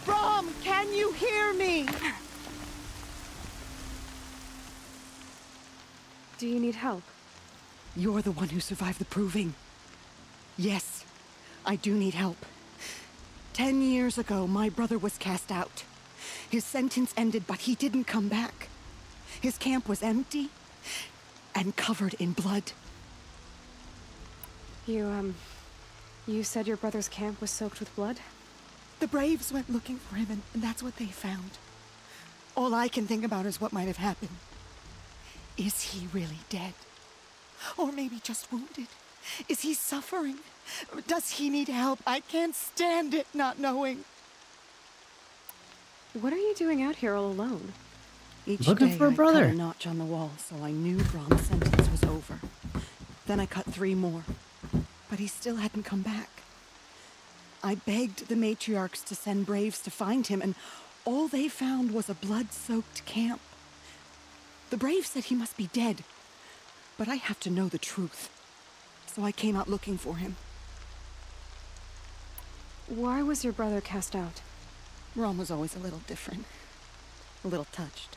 Brom, can you hear me? Do you need help? You're the one who survived the proving. Yes, I do need help. 10 years ago, my brother was cast out. His sentence ended, but he didn't come back. His camp was empty and covered in blood. You said your brother's camp was soaked with blood? The Braves went looking for him, and that's what they found. All I can think about is what might have happened. Is he really dead? Or maybe just wounded? Is he suffering? Does he need help? I can't stand it not knowing. What are you doing out here all alone? Each Looking day for a I'd brother. cut a notch on the wall, so I knew Brom's sentence was over. Then I cut 3 more, but he still hadn't come back. I begged the matriarchs to send Braves to find him, and all they found was a blood-soaked camp. The Braves said he must be dead, but I have to know the truth. So I came out looking for him. Why was your brother cast out? Rom was always a little different. A little touched.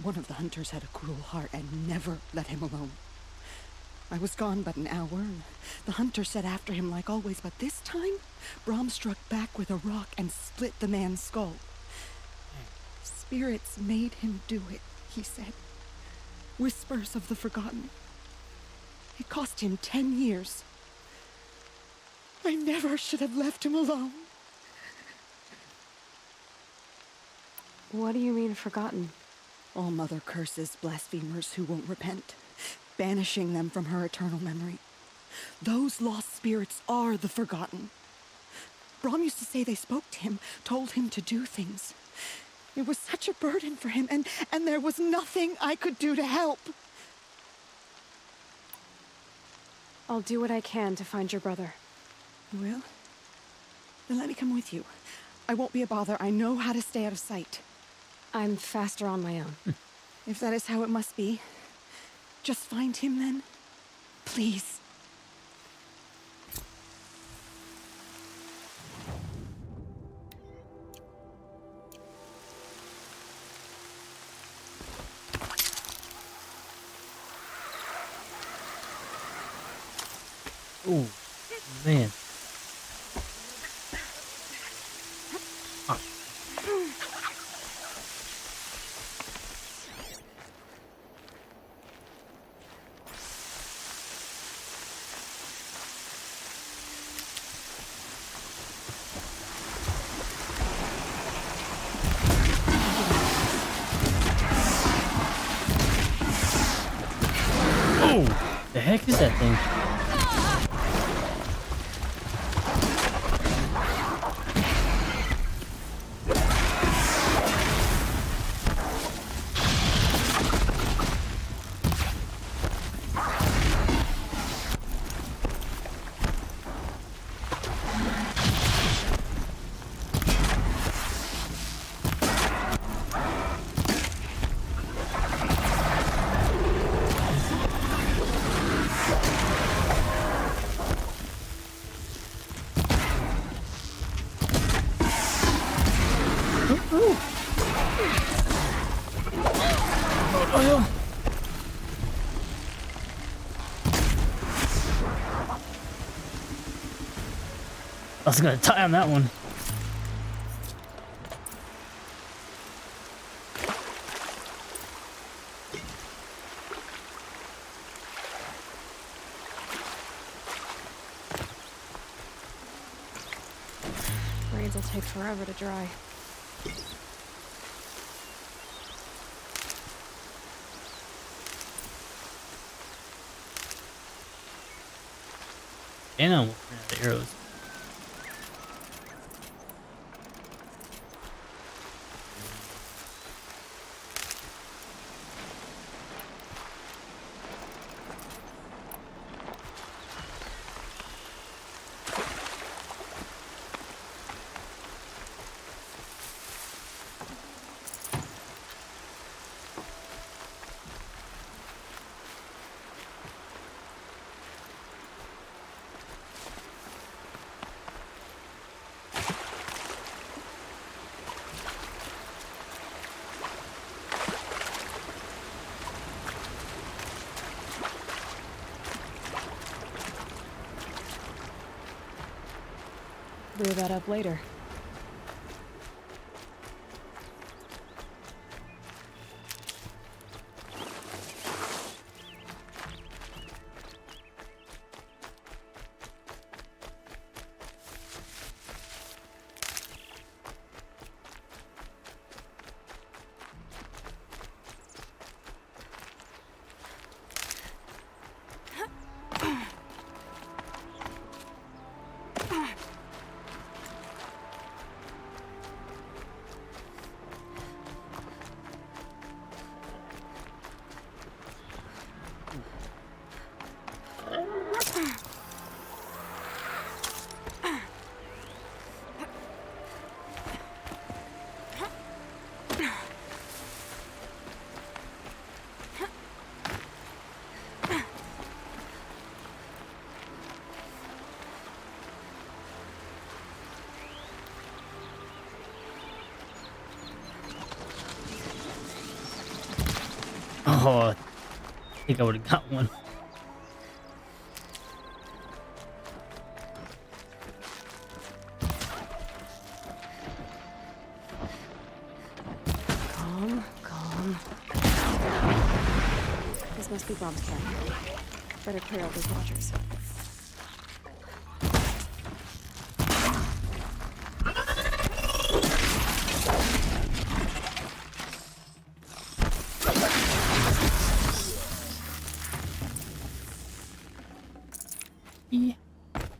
One of the hunters had a cruel heart and never let him alone. I was gone but an hour, and the hunter set after him like always, but this time, Brom struck back with a rock and split the man's skull. Spirits made him do it, he said. Whispers of the forgotten. It cost him 10 years. I never should have left him alone. What do you mean, forgotten? All Mother curses blasphemers who won't repent. banishing them from her eternal memory. Those lost spirits are the forgotten. Brom used to say they spoke to him, told him to do things. It was such a burden for him, and there was nothing I could do to help. I'll do what I can to find your brother. You will? Then let me come with you. I won't be a bother. I know how to stay out of sight. I'm faster on my own. If that is how it must be, just find him then. Please. Oh, man. Oh, the heck is that thing? I was gonna die on that one. Braids will take forever to dry. And I'm looking at the arrows. Brew that up later. Oh, I think I would have got one. Calm, calm. This must be Brom's camp. Better clear out these watchers.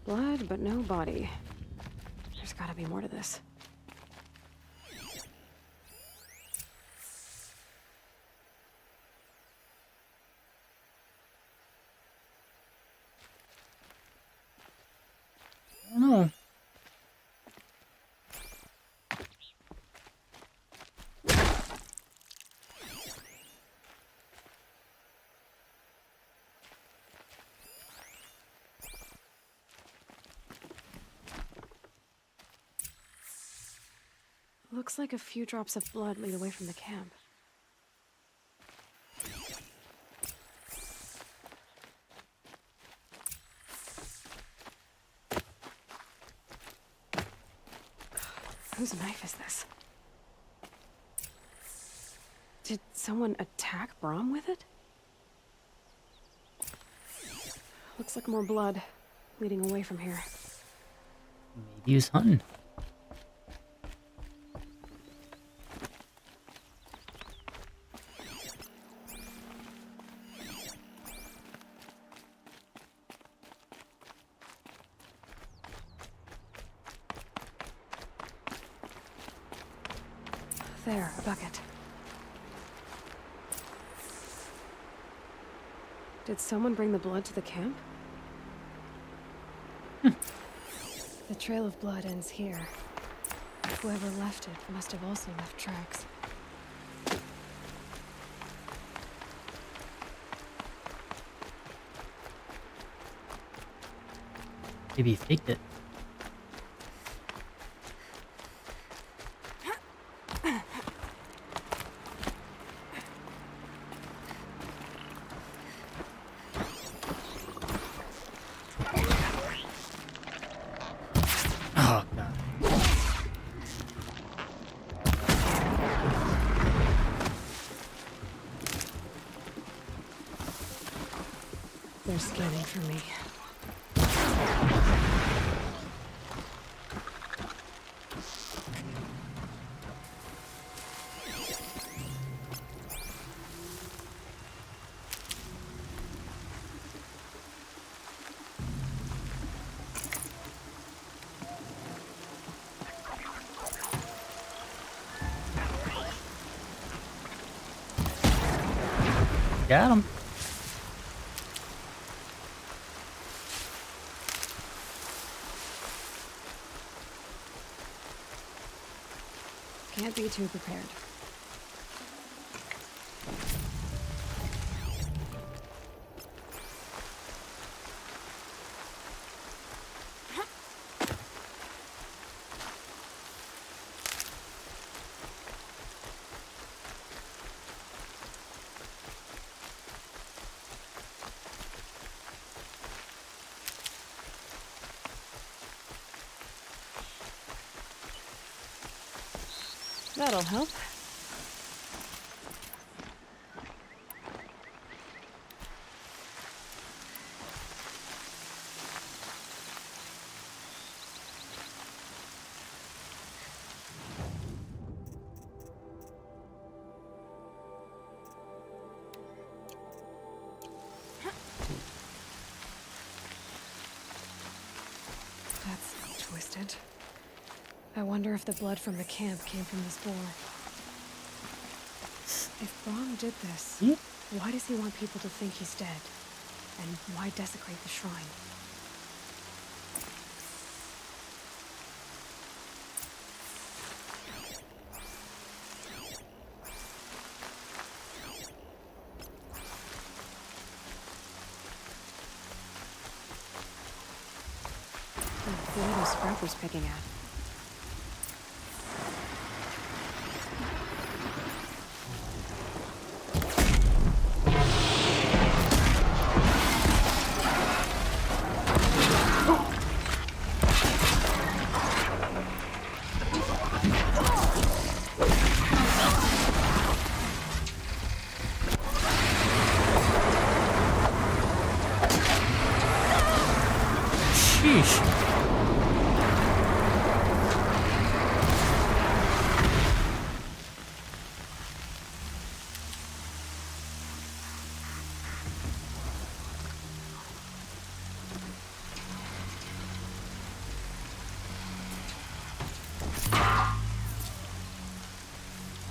Blood, but no body. There's gotta be more to this. I don't know. Looks like a few drops of blood lead away from the camp. Whose knife is this? Did someone attack Brom with it? Looks like more blood leading away from here. Maybe he was hunting. There, a bucket. Did someone bring the blood to the camp? The trail of blood ends here. Whoever left it must have also left tracks. Maybe he faked it. Oh, God. They're scanning for me. Got him. Can't be too prepared. That'll help. That's twisted. I wonder if the blood from the camp came from this boar. If Brom did this, why does he want people to think he's dead? And why desecrate the shrine? Who are those scrappers picking at? Sheesh.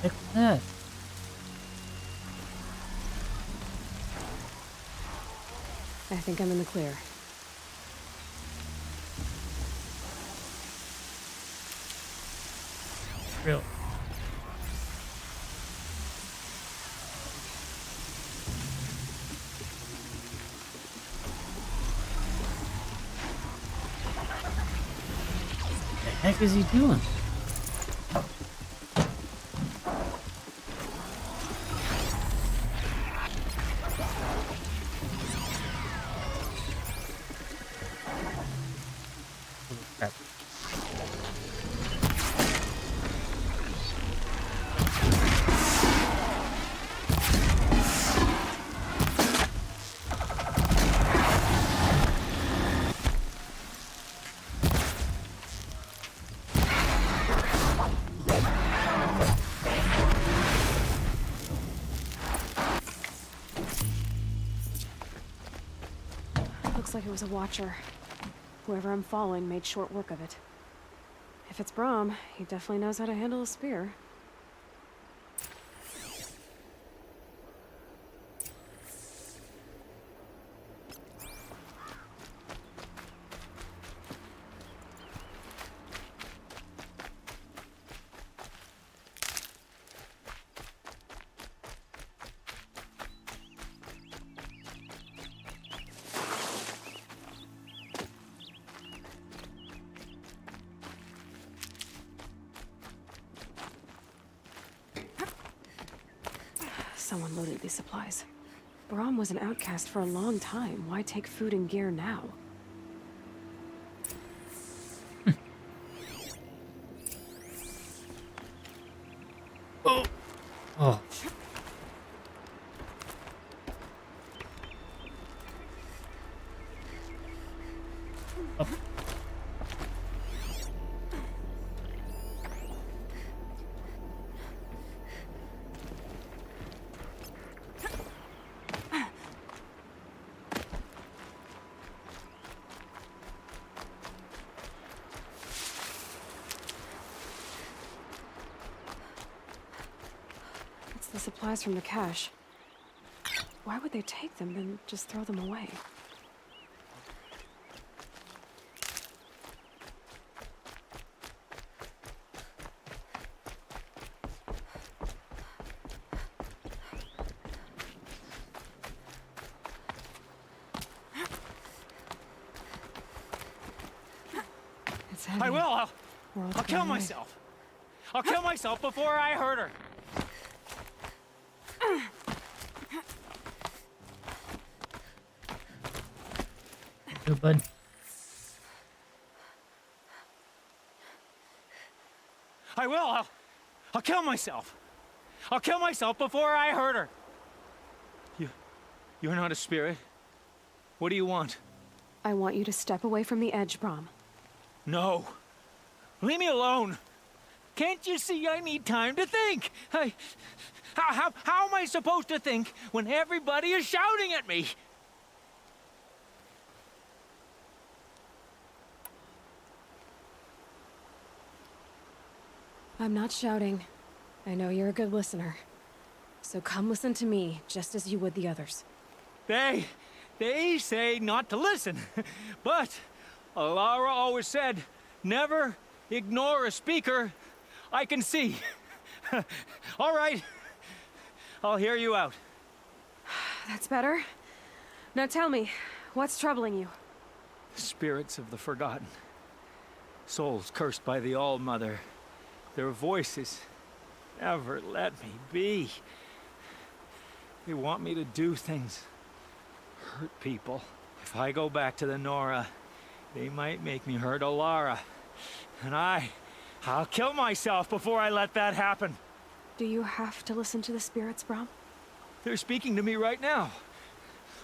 Heck was that? I think I'm in the clear. Real. What the heck is he doing? Crap. Looks like it was a watcher. Whoever I'm following made short work of it. If it's Brahm, he definitely knows how to handle a spear. Someone loaded these supplies. Brahm was an outcast for a long time. Why take food and gear now? Oh. Oh. Up. It's the supplies from the cache. Why would they take them, then just throw them away? It's heavy. I will. I'll World's kill gone right. myself. I'll kill myself before I hurt her. Good, bud. I will. I'll kill myself. I'll kill myself before I hurt her. You're not a spirit. What do you want? I want you to step away from the edge, Brahm. No. Leave me alone. Can't you see I need time to think? How am I supposed to think when everybody is shouting at me? I'm not shouting. I know you're a good listener. So come listen to me, just as you would the others. They say not to listen. But Alara always said, never ignore a speaker I can see. All right. I'll hear you out. That's better. Now tell me, what's troubling you? Spirits of the forgotten. Souls cursed by the All-Mother. Their voices never let me be. They want me to do things, hurt people. If I go back to the Nora, they might make me hurt Alara. And I'll kill myself before I let that happen. Do you have to listen to the spirits, Brahm? They're speaking to me right now.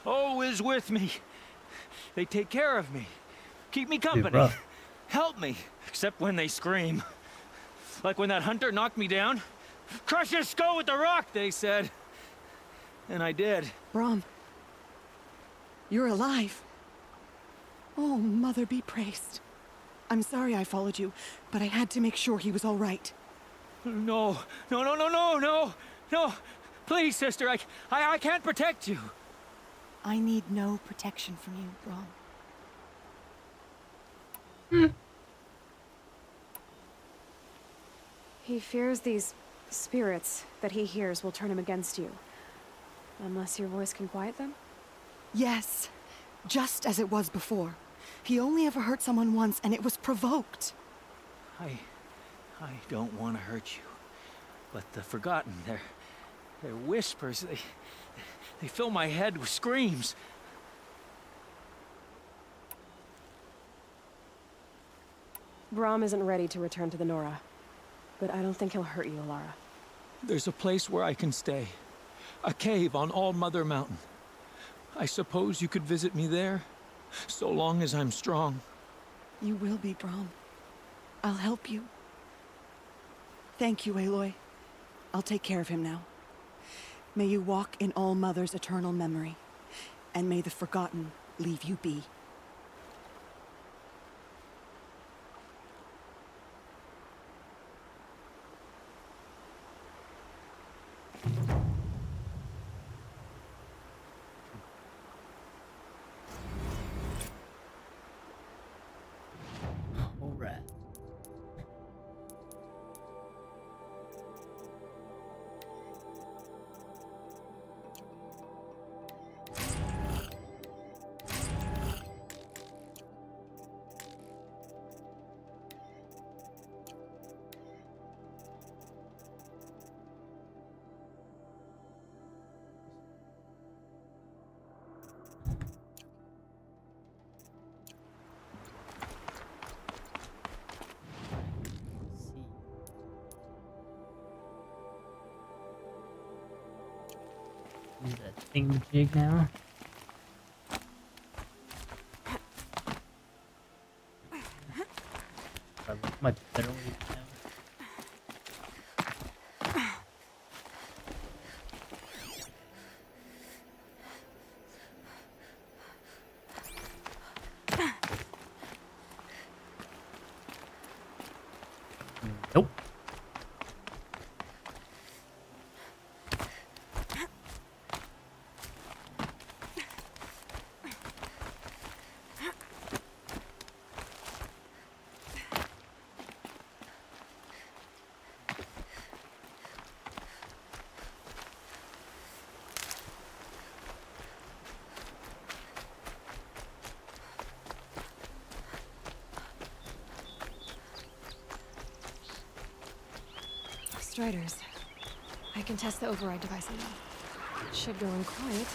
O is with me. They take care of me. Keep me company. rough. Help me. Except when they scream. Like when that hunter knocked me down. Crush his skull with the rock, they said. And I did. Brahm, you're alive. Oh, Mother be praised. I'm sorry I followed you, but I had to make sure he was all right. No, no, no, no, no, no, no. Please, sister, I can't protect you. I need no protection from you, Brom. He fears these spirits that he hears will turn him against you. Unless your voice can quiet them? Yes, just as it was before. He only ever hurt someone once, and it was provoked. I don't want to hurt you, but the Forgotten, their whispers, they fill my head with screams. Brom isn't ready to return to the Nora, but I don't think he'll hurt you, Alara. There's a place where I can stay. A cave on All Mother Mountain. I suppose you could visit me there, so long as I'm strong. You will be, Brom. I'll help you. Thank you, Aloy. I'll take care of him now. May you walk in All Mother's eternal memory, and may the Forgotten leave you be. Alright. Use that thingamajig now. I look much better way now. Nope. Striders. I can test the override device now. It should go in quiet.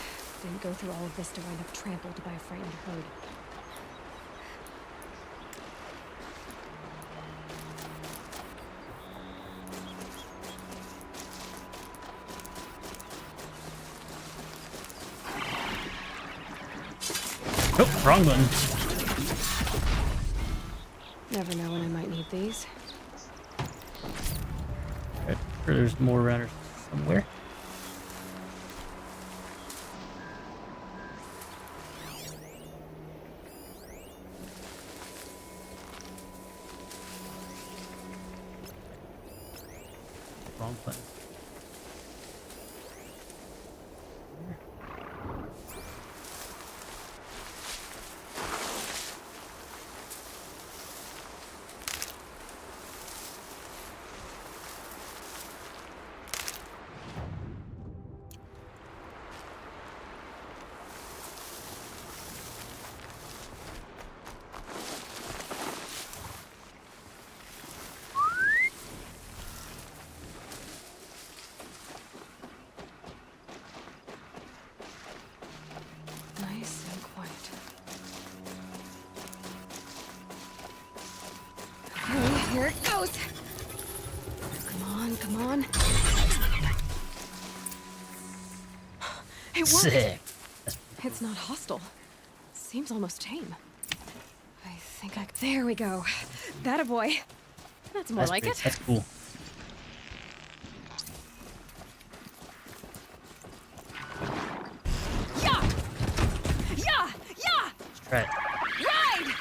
Didn't go through all of this to wind up trampled by a frightened herd. Oh, wrong button. Never know when I might need these. Sure there's more around here somewhere. Wrong button. Nice and quiet. Okay, here it goes. Come on, come on. It worked. Sick. It's not hostile. Seems almost tame. I think I... There we go. That a boy. That's more like it. That's cool. Yeah! Yeah! Yeah! Let's try it. Ride!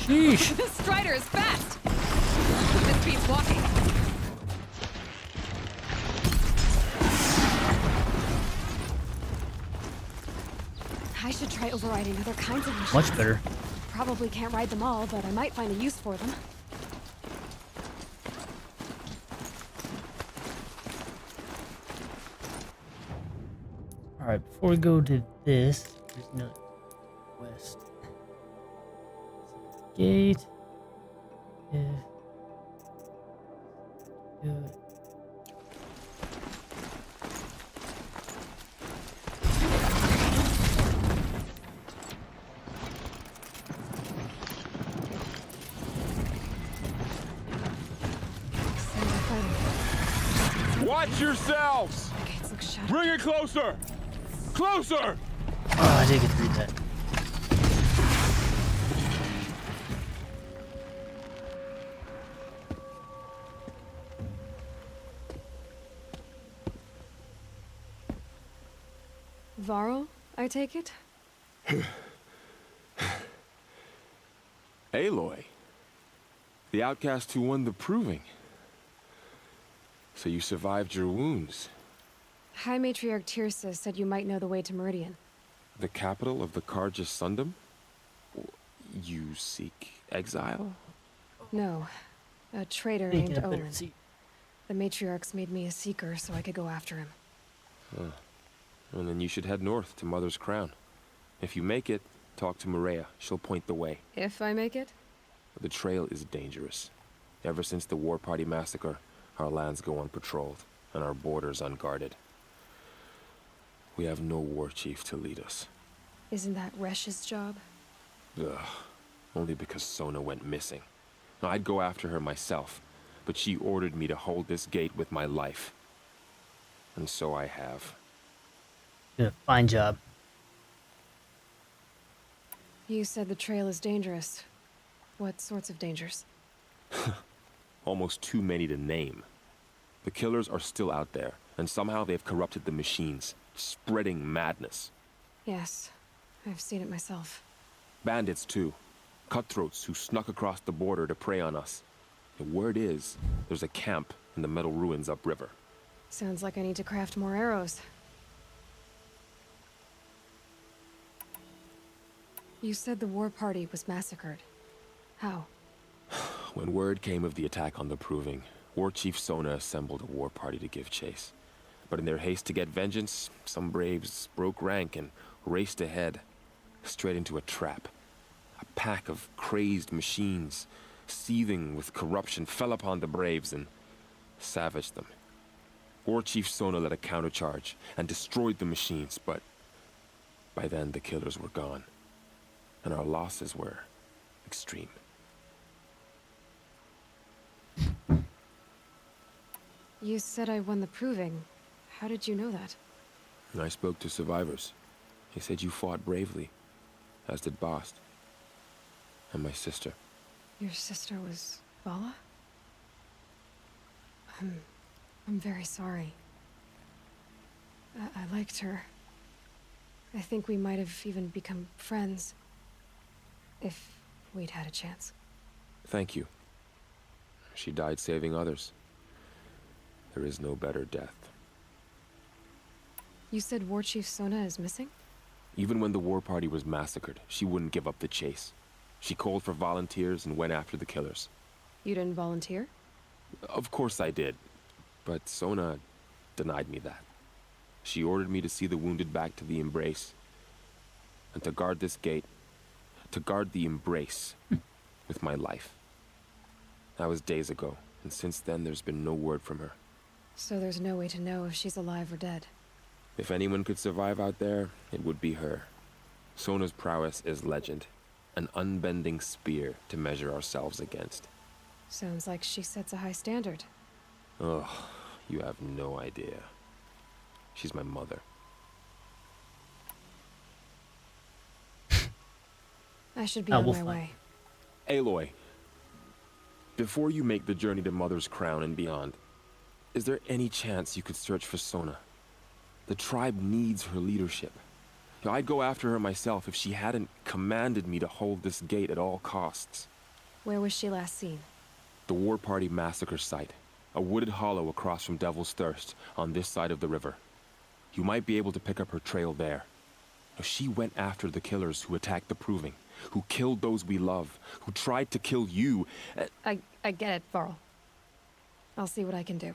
Sheesh. This Strider is fast! This beats walking. I should try overriding other kinds of machines. Much better. Probably can't ride them all, but I might find a use for them. Alright, before we go to this, there's no west. Gate. If do it. Watch yourselves! Bring it closer! Closer! Oh, I did get to read that. Varl, I take it? Aloy. The outcast who won the proving. So you survived your wounds. High Matriarch Tirsa said you might know the way to Meridian. The capital of the Carja Sundom? You seek exile? No. A traitor Taking named a better Olin. seat. The Matriarchs made me a seeker so I could go after him. Huh. Well, then you should head north to Mother's Crown. If you make it, talk to Maria. She'll point the way. If I make it? The trail is dangerous. Ever since the War Party massacre, our lands go unpatrolled, and our borders unguarded. We have no war chief to lead us. Isn't that Resh's job? Ugh. Only because Sona went missing. Now, I'd go after her myself, but she ordered me to hold this gate with my life. And so I have. Good, fine job. You said the trail is dangerous. What sorts of dangers? Almost too many to name. The killers are still out there, and somehow they've corrupted the machines, spreading madness. Yes, I've seen it myself. Bandits, too. Cutthroats who snuck across the border to prey on us. The word is, there's a camp in the metal ruins upriver. Sounds like I need to craft more arrows. You said the war party was massacred. How? When word came of the attack on the Proving, War Chief Sona assembled a war party to give chase. But in their haste to get vengeance, some braves broke rank and raced ahead, straight into a trap. A pack of crazed machines, seething with corruption, fell upon the braves and savaged them. War Chief Sona led a countercharge and destroyed the machines, but by then the killers were gone, and our losses were extreme. You said I won the Proving. How did you know that? I spoke to survivors. They said you fought bravely, as did Bast. And my sister. Your sister was Vala? I'm very sorry. I liked her. I think we might have even become friends. If we'd had a chance. Thank you. She died saving others. There is no better death. You said War Chief Sona is missing? Even when the war party was massacred, she wouldn't give up the chase. She called for volunteers and went after the killers. You didn't volunteer? Of course I did. But Sona denied me that. She ordered me to see the wounded back to the Embrace. And to guard this gate. To guard the Embrace. With my life. That was days ago. And since then, there's been no word from her. So there's no way to know if she's alive or dead. If anyone could survive out there, it would be her. Sona's prowess is legend. An unbending spear to measure ourselves against. Sounds like she sets a high standard. Ugh, you have no idea. She's my mother. I should be on we'll my find way. Aloy, before you make the journey to Mother's Crown and beyond, is there any chance you could search for Sona? The tribe needs her leadership. I'd go after her myself if she hadn't commanded me to hold this gate at all costs. Where was she last seen? The war party massacre site. A wooded hollow across from Devil's Thirst, on this side of the river. You might be able to pick up her trail there. Now, she went after the killers who attacked the Proving, who killed those we love, who tried to kill you. I get it, Varl. I'll see what I can do.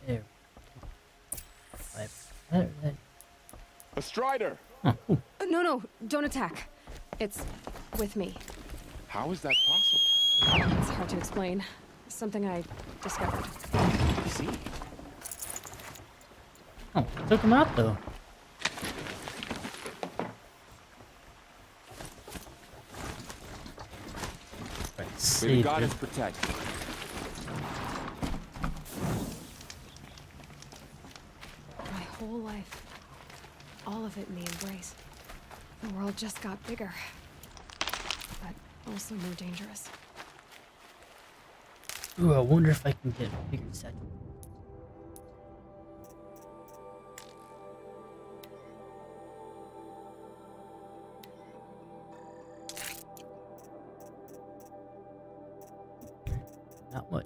There. A Strider! No, don't attack. It's with me. How is that possible? It's hard to explain. Something I discovered. See? Oh, took him out though. Right, May the save goddess it. protect. My whole life. All of it in the embrace. The world just got bigger. But also more dangerous. Ooh, I wonder if I can get a bigger set. Not much.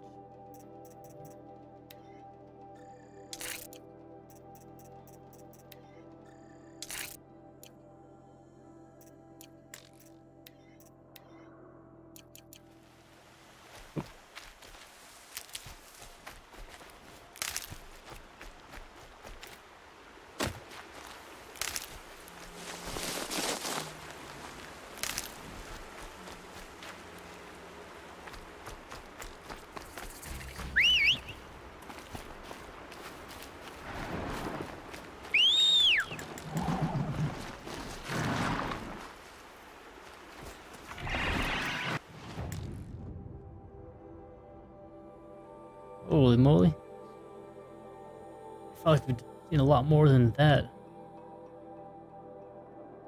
Holy moly. I felt like we'd seen a lot more than that.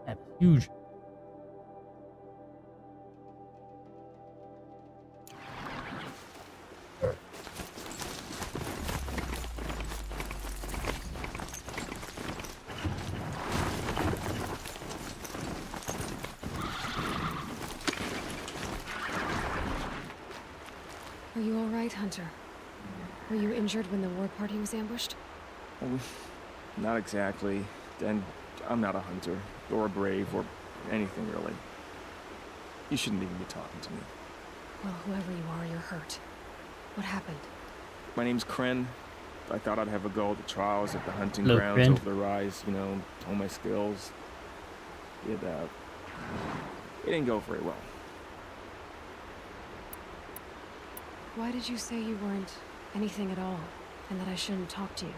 That's huge. Are you all right, Hunter? Were you injured when the war party was ambushed? Not exactly. And I'm not a hunter, or a brave, or anything really. You shouldn't even be talking to me. Well, whoever you are, you're hurt. What happened? My name's Kren. I thought I'd have a go at the trials at the hunting Hello, grounds Kren. over the rise, you know, hone my skills. It didn't go very well. Why did you say you weren't anything at all, and that I shouldn't talk to you?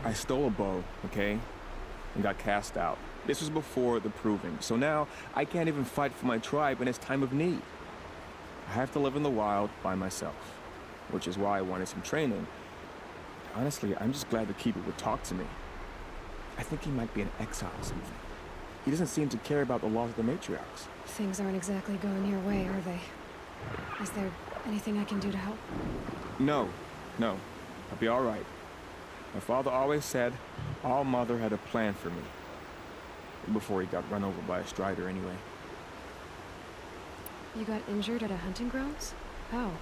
I stole a bow, okay? And got cast out. This was before the Proving, so now I can't even fight for my tribe in its time of need. I have to live in the wild by myself, which is why I wanted some training. Honestly, I'm just glad the Keeper would talk to me. I think he might be an exile or something. He doesn't seem to care about the laws of the matriarchs. Things aren't exactly going your way, are they? Is there anything I can do to help? No. I'll be all right. My father always said All Mother had a plan for me. Before he got run over by a Strider anyway. You got injured at a hunting grounds? How?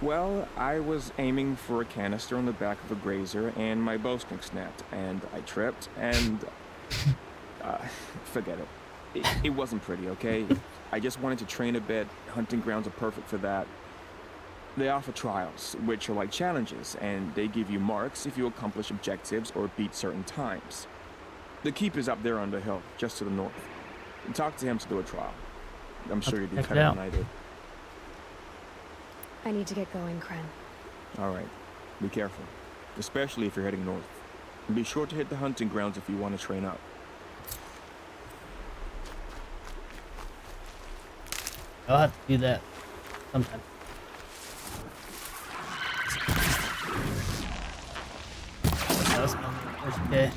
Well, I was aiming for a canister on the back of a grazer and my bowstring snapped and I tripped and... forget it. It wasn't pretty, okay? I just wanted to train a bit. Hunting grounds are perfect for that. They offer trials, which are like challenges, and they give you marks if you accomplish objectives or beat certain times. The Keeper's up there on the hill, just to the north. Talk to him to do a trial. I'm sure you'd be better than I did. I need to get going, Kren. All right. Be careful, especially if you're heading north. And be sure to hit the hunting grounds if you want to train up. I'll have to do that sometime. That was my first day.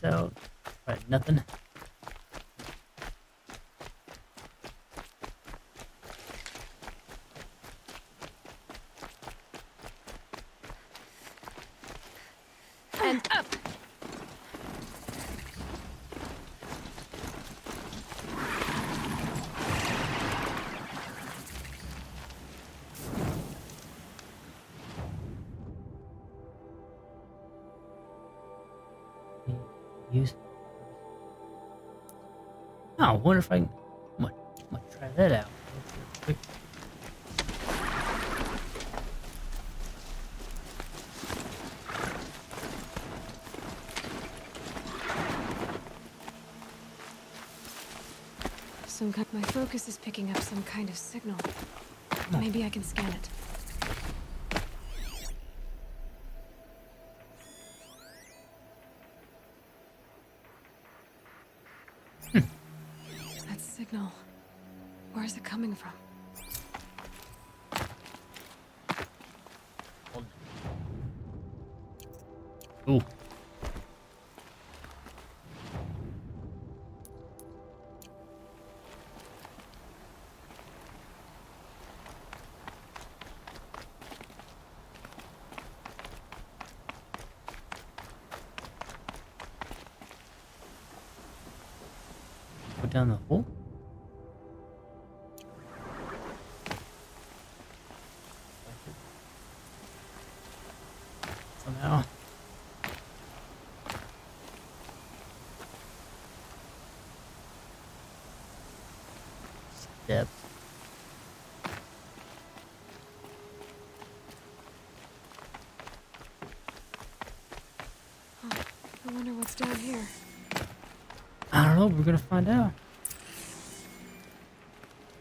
this out. Right, nothing. And up! Use. Oh, I wonder if I can. I might try that out. Quick. My focus is picking up some kind of signal. Maybe I can scan it. That signal. Where is it coming from? Ooh. Go down the hole. Somehow. Steps. Oh, I wonder what's down here. I don't know. We're gonna find out.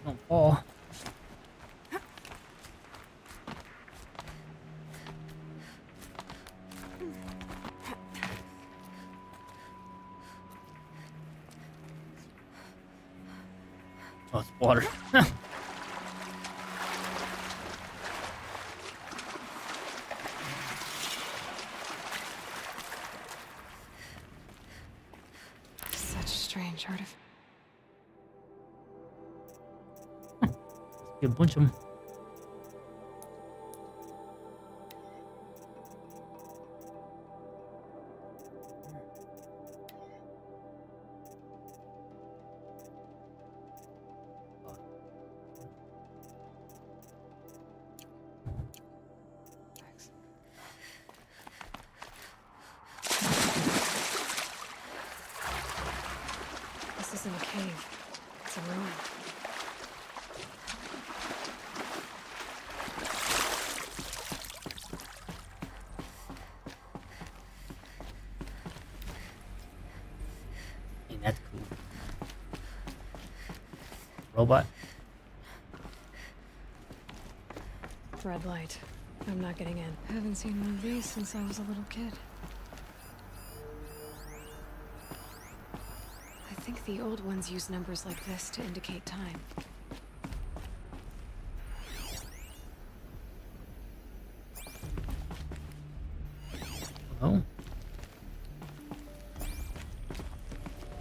Don't fall. Oh, it's water. Such strange artifact. A bunch of them. This isn't a cave. It's a ruin. Hey, that's cool. Robot. Red light. I'm not getting in. I haven't seen one of these since I was a little kid. I think the old ones use numbers like this to indicate time. Oh.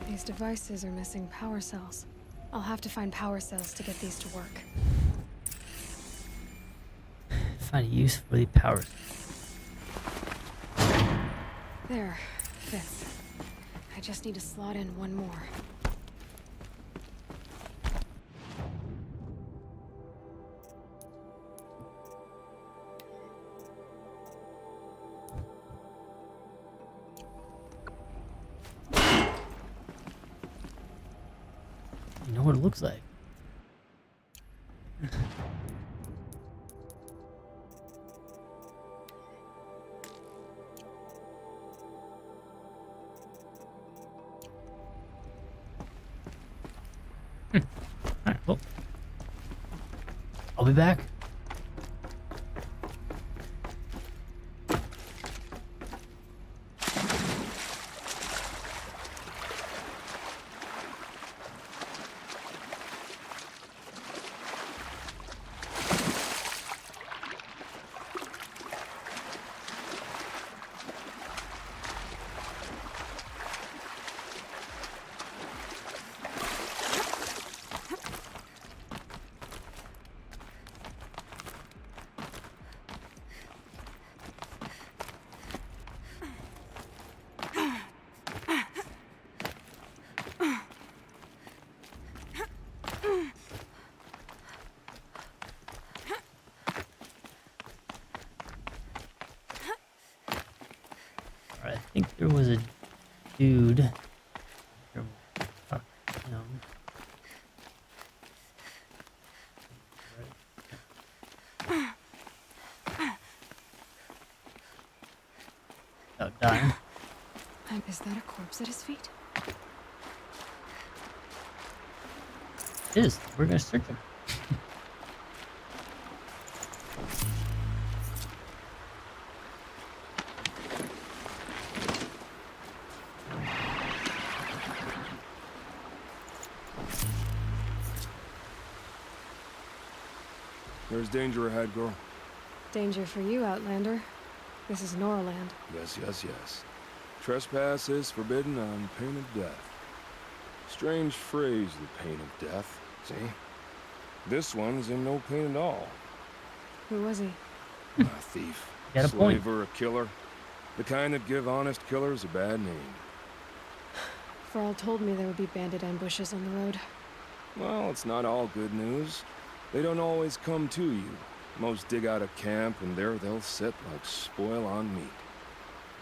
These devices are missing power cells. I'll have to find power cells to get these to work. Find a use for the powers. There. Fits. I just need to slot in one more. You know what it looks like. Alright, well. I'll be back. think there was a dude. Fuck him. Without dying. Is that a corpse at his feet? It is. We're gonna search him. There's danger ahead, girl. Danger for you, Outlander. This is Noraland. Yes, yes, yes. Trespass is forbidden on pain of death. Strange phrase, the pain of death. See? This one's in no pain at all. Who was he? A thief. Got a point. Slaver, a killer. The kind that give honest killers a bad name. Farrell told me there would be bandit ambushes on the road. Well, it's not all good news. They don't always come to you. Most dig out a camp, and there they'll sit like spoil on meat.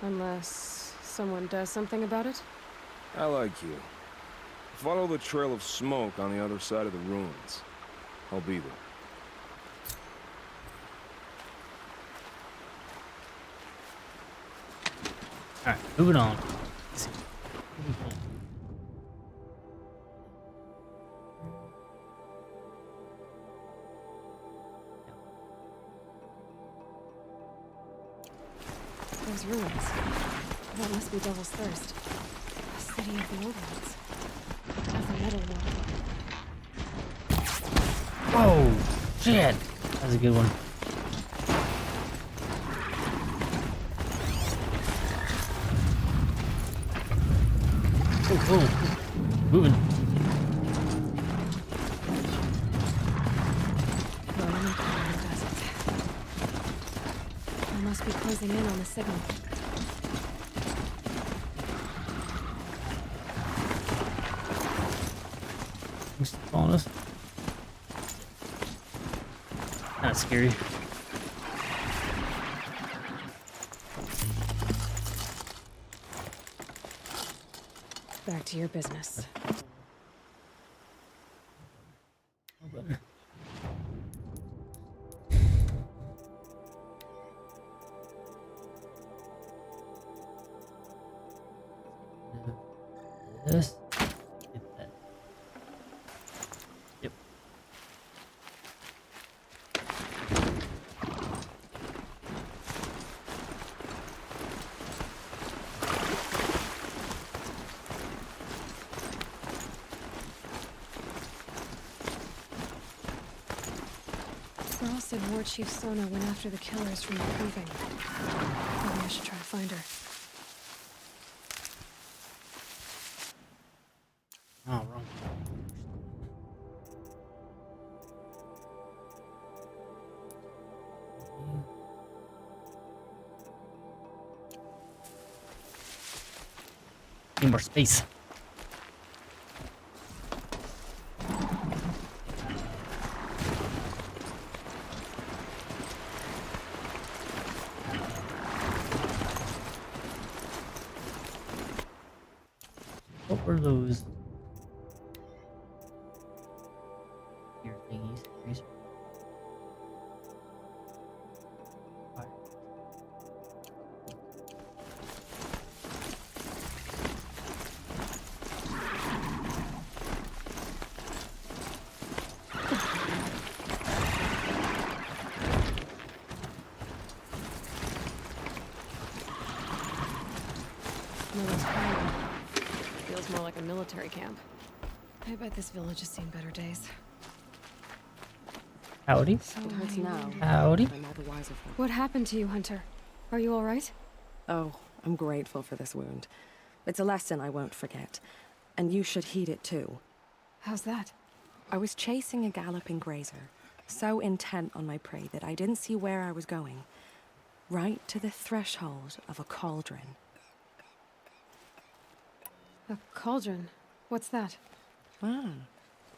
Unless someone does something about it? I like you. Follow the trail of smoke on the other side of the ruins. I'll be there. Alright, moving on. Those ruins. That must be Devil's Thirst. The city of the old ones. With a metal wall. Whoa! Shit! That was a good one. Oh, moving. I must be closing in on the signal. Who's following us? Kinda scary. Back to your business. This. Get that. Yep. Farrell said War Chief Sona went after the killers from the Proving. Maybe I should try to find her. Oh, wrong. Need more space. What were those? Here thingies. These- Fire. Miller's Highway. Feels more like a military camp. I bet this village has seen better days. Howdy. It hurts now. Howdy. I'm all the wiser for it. What happened to you, Hunter? Are you all right? Oh, I'm grateful for this wound. It's a lesson I won't forget. And you should heed it too. How's that? I was chasing a galloping grazer, so intent on my prey that I didn't see where I was going. Right to the threshold of a cauldron. A cauldron? What's that? Ah,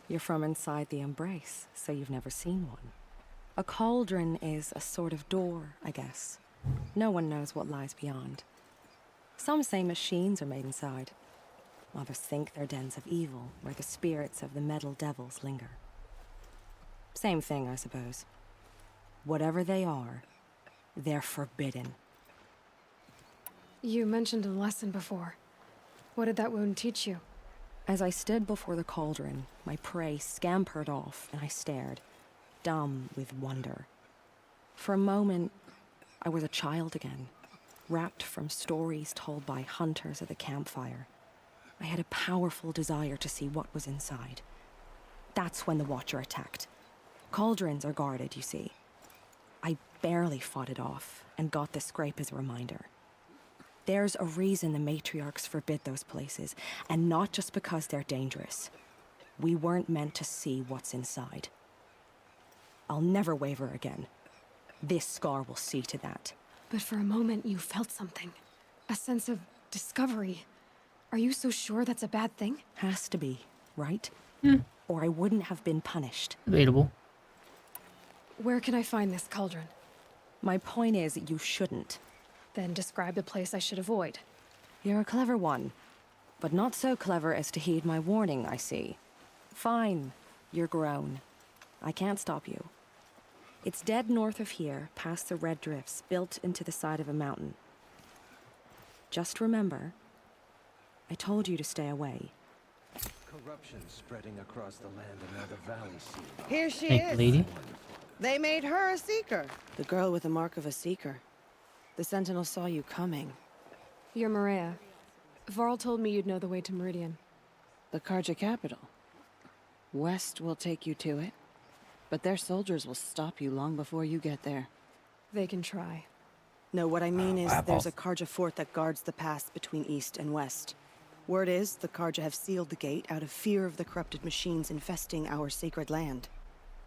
you're from inside the embrace, so you've never seen one. A cauldron is a sort of door, I guess. No one knows what lies beyond. Some say machines are made inside. Others think they're dens of evil, where the spirits of the metal devils linger. Same thing, I suppose. Whatever they are, they're forbidden. You mentioned a lesson before. What did that wound teach you? As I stood before the cauldron, my prey scampered off, and I stared, dumb with wonder. For a moment, I was a child again, wrapped from stories told by hunters at the campfire. I had a powerful desire to see what was inside. That's when the Watcher attacked. Cauldrons are guarded, you see. I barely fought it off, and got the scrape as a reminder. There's a reason the matriarchs forbid those places, and not just because they're dangerous. We weren't meant to see what's inside. I'll never waver again. This scar will see to that. But for a moment you felt something. A sense of discovery. Are you so sure that's a bad thing? Has to be, right? Hmm. Or I wouldn't have been punished. Debatable. Where can I find this cauldron? My point is, you shouldn't. Then describe the place I should avoid. You're a clever one. But not so clever as to heed my warning, I see. Fine. You're grown. I can't stop you. It's dead north of here, past the red drifts, built into the side of a mountain. Just remember, I told you to stay away. Corruption spreading across the land and now the valley scene. Here she Thank you, is. lady. They made her a seeker. The girl with the mark of a seeker. The Sentinel saw you coming. You're Maria. Varl told me you'd know the way to Meridian. The Karja capital. West will take you to it, but their soldiers will stop you long before you get there. They can try. No, what I mean is there's a Karja fort that guards the pass between east and west. Word is, the Karja have sealed the gate out of fear of the corrupted machines infesting our sacred land.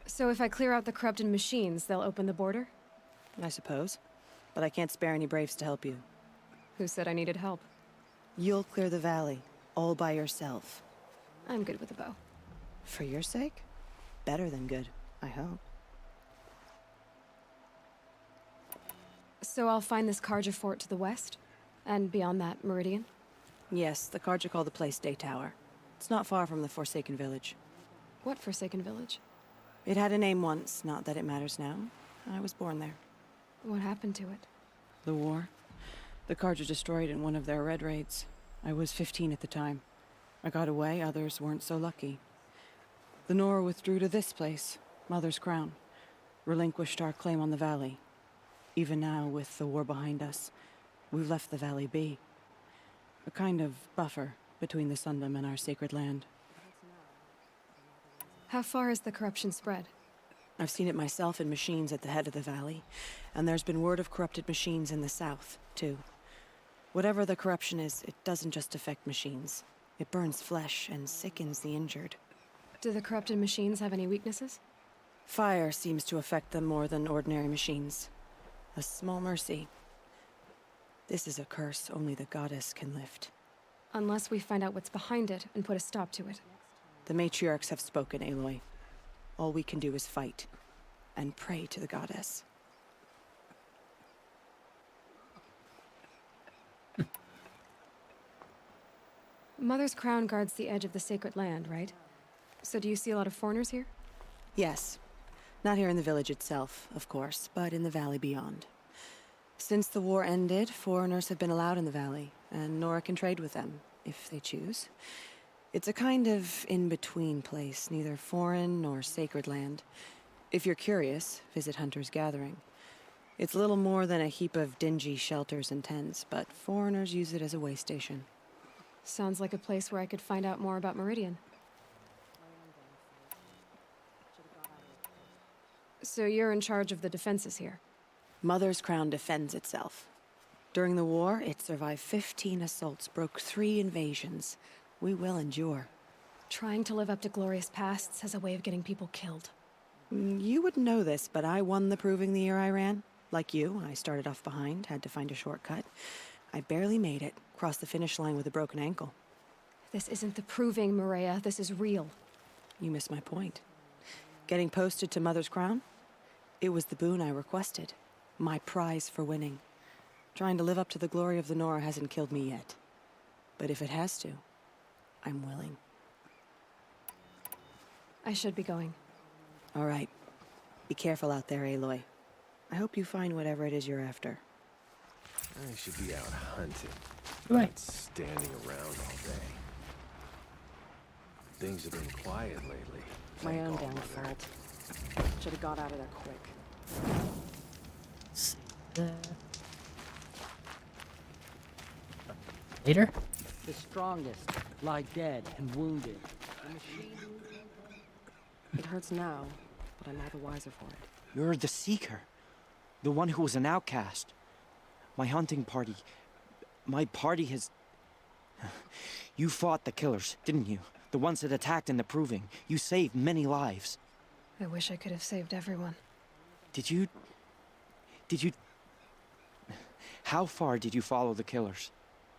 So if I clear out the corrupted machines, they'll open the border? I suppose. But I can't spare any braves to help you. Who said I needed help? You'll clear the valley, all by yourself. I'm good with a bow. For your sake? Better than good, I hope. So I'll find this Karja fort to the west? And beyond that, Meridian? Yes, the Karja call the place Day Tower. It's not far from the Forsaken Village. What Forsaken Village? It had a name once, not that it matters now. I was born there. What happened to it? The war. The Karja destroyed in one of their red raids. I was 15 at the time. I got away, others weren't so lucky. The Nora withdrew to this place, Mother's Crown. Relinquished our claim on the valley. Even now, with the war behind us, we've left the valley be. A kind of buffer between the Sundom and our sacred land. How far has the corruption spread? I've seen it myself in machines at the head of the valley, and there's been word of corrupted machines in the south, too. Whatever the corruption is, it doesn't just affect machines. It burns flesh and sickens the injured. Do the corrupted machines have any weaknesses? Fire seems to affect them more than ordinary machines. A small mercy. This is a curse only the goddess can lift. Unless we find out what's behind it and put a stop to it. The matriarchs have spoken, Aloy. All we can do is fight, and pray to the goddess. Mother's Crown guards the edge of the sacred land, right? So do you see a lot of foreigners here? Yes. Not here in the village itself, of course, but in the valley beyond. Since the war ended, foreigners have been allowed in the valley, and Nora can trade with them, if they choose. It's a kind of in-between place, neither foreign nor sacred land. If you're curious, visit Hunter's Gathering. It's little more than a heap of dingy shelters and tents, but foreigners use it as a way station. Sounds like a place where I could find out more about Meridian. So you're in charge of the defenses here? Mother's Crown defends itself. During the war, it survived 15 assaults, broke 3 invasions. We will endure. Trying to live up to glorious pasts has a way of getting people killed. You wouldn't know this, but I won the proving the year I ran. Like you, I started off behind, had to find a shortcut. I barely made it, crossed the finish line with a broken ankle. This isn't the proving, Maria. This is real. You missed my point. Getting posted to Mother's Crown? It was the boon I requested. My prize for winning. Trying to live up to the glory of the Nora hasn't killed me yet. But if it has to, I'm willing. I should be going. All right. Be careful out there, Aloy. I hope you find whatever it is you're after. I should be out hunting. Right. Not standing around all day. Things have been quiet lately. My Thank own God, Mother. downfall. Should have got out of there quick. See there. Later? The strongest lie dead and wounded. It hurts now, but I'm all the wiser for it. You're the Seeker. The one who was an outcast. My hunting party. My party has... You fought the killers, didn't you? The ones that attacked in the Proving. You saved many lives. I wish I could have saved everyone. Did you... How far did you follow the killers?